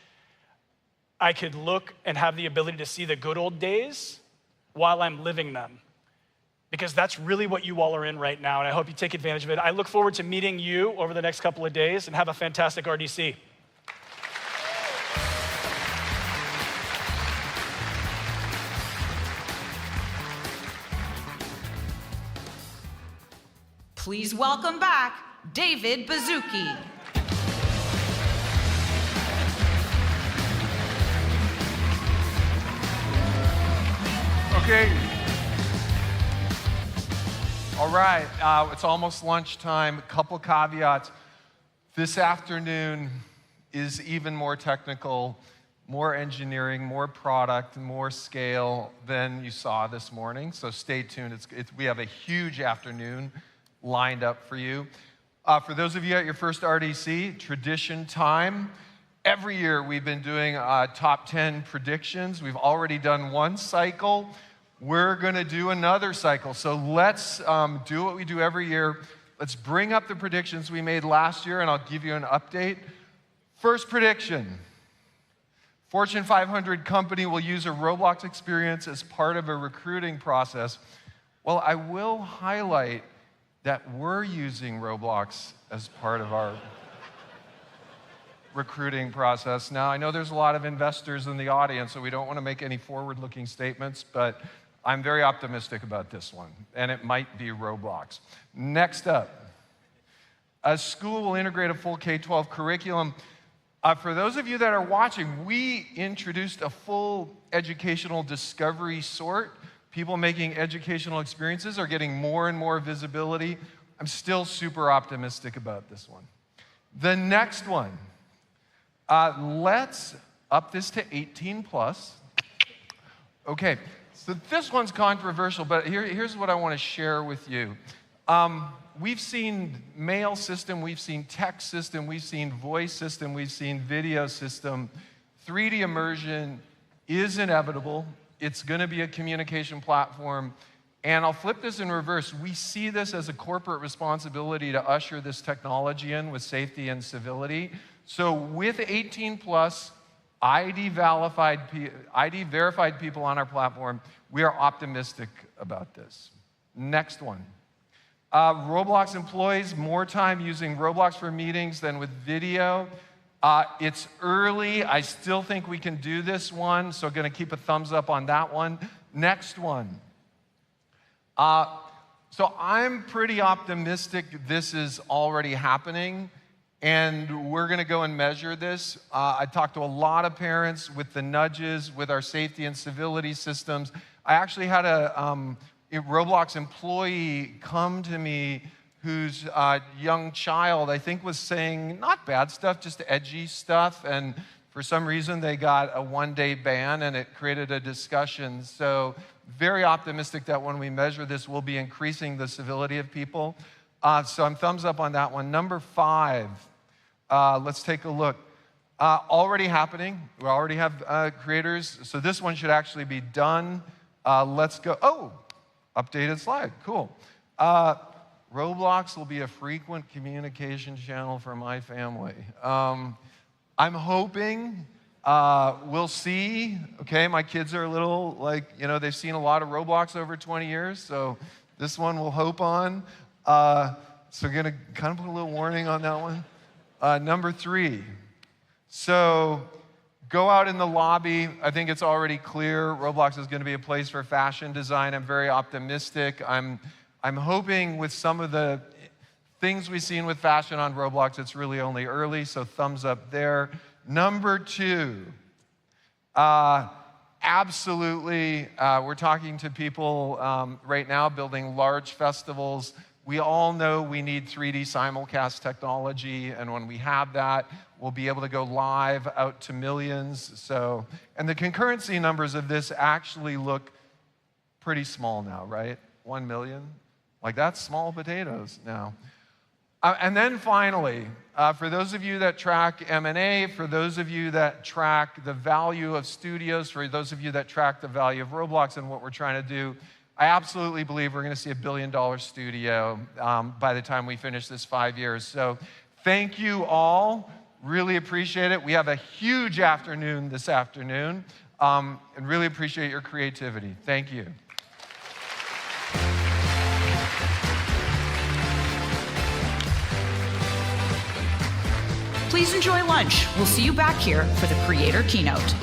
I could look and have the ability to see the good old days while I'm living them." Because that's really what you all are in right now, and I hope you take advantage of it. I look forward to meeting you over the next couple of days, and have a fantastic RDC. Please welcome back David Bazuki. Okay. All right, it's almost lunchtime. A couple caveats. This afternoon is even more technical, more engineering, more product, more scale than you saw this morning. So stay tuned. We have a huge afternoon lined up for you. For those of you at your first RDC, tradition time. Every year we've been doing top 10 predictions. We've already done one cycle. We're gonna do another cycle. So let's do what we do every year. Let's bring up the predictions we made last year, and I'll give you an update. First prediction: Fortune 500 company will use a Roblox experience as part of a recruiting process. Well, I will highlight that we're using Roblox as part of our recruiting process. Now, I know there's a lot of investors in the audience, so we don't want to make any forward-looking statements, but I'm very optimistic about this one, and it might be Roblox. Next up, a school will integrate a full K-12 curriculum. For those of you that are watching, we introduced a full educational discovery sort. People making educational experiences are getting more and more visibility. I'm still super optimistic about this one. The next one, let's up this to 18 plus. Okay, so this one's controversial, but here's what I want to share with you. We've seen mail system, we've seen text system, we've seen voice system, we've seen video system. 3D immersion is inevitable. It's going to be a communication platform. And I'll flip this in reverse. We see this as a corporate responsibility to usher this technology in with safety and civility. So with 18 plus, ID verified people on our platform, we are optimistic about this. Next one. Roblox employees more time using Roblox for meetings than with video. It's early. I still think we can do this one, so going to keep a thumbs up on that one. Next one. So I'm pretty optimistic this is already happening, and we're going to go and measure this. I talked to a lot of parents with the nudges, with our safety and civility systems. I actually had a Roblox employee come to me whose young child, I think, was saying not bad stuff, just edgy stuff, and for some reason they got a one-day ban, and it created a discussion. So very optimistic that when we measure this, we'll be increasing the civility of people. So I'm thumbs up on that one. Number 5, let's take a look. Already happening. We already have creators, so this one should actually be done. Let's go. Oh, updated slide. Cool. Roblox will be a frequent communication channel for my family. I'm hoping we'll see. Okay, my kids are a little like, you know, they've seen a lot of Roblox over 20 years, so this one we'll hope on. So we're gonna kind of put a little warning on that one. Number 3, so go out in the lobby. I think it's already clear Roblox is gonna be a place for fashion design. I'm very optimistic. I'm hoping with some of the things we've seen with fashion on Roblox, it's really only early, so thumbs up there. Number 2, absolutely, we're talking to people right now building large festivals. We all know we need 3D simulcast technology, and when we have that, we'll be able to go live out to millions. So, and the concurrency numbers of this actually look pretty small now, right? 1 million? Like, that's small potatoes now. And then finally, for those of you that track M&A, for those of you that track the value of studios, for those of you that track the value of Roblox and what we're trying to do, I absolutely believe we're going to see a $1 billion studio by the time we finish this 5 years. So thank you all. Really appreciate it. We have a huge afternoon this afternoon, and really appreciate your creativity. Thank you. Please enjoy lunch. We'll see you back here for the creator keynote.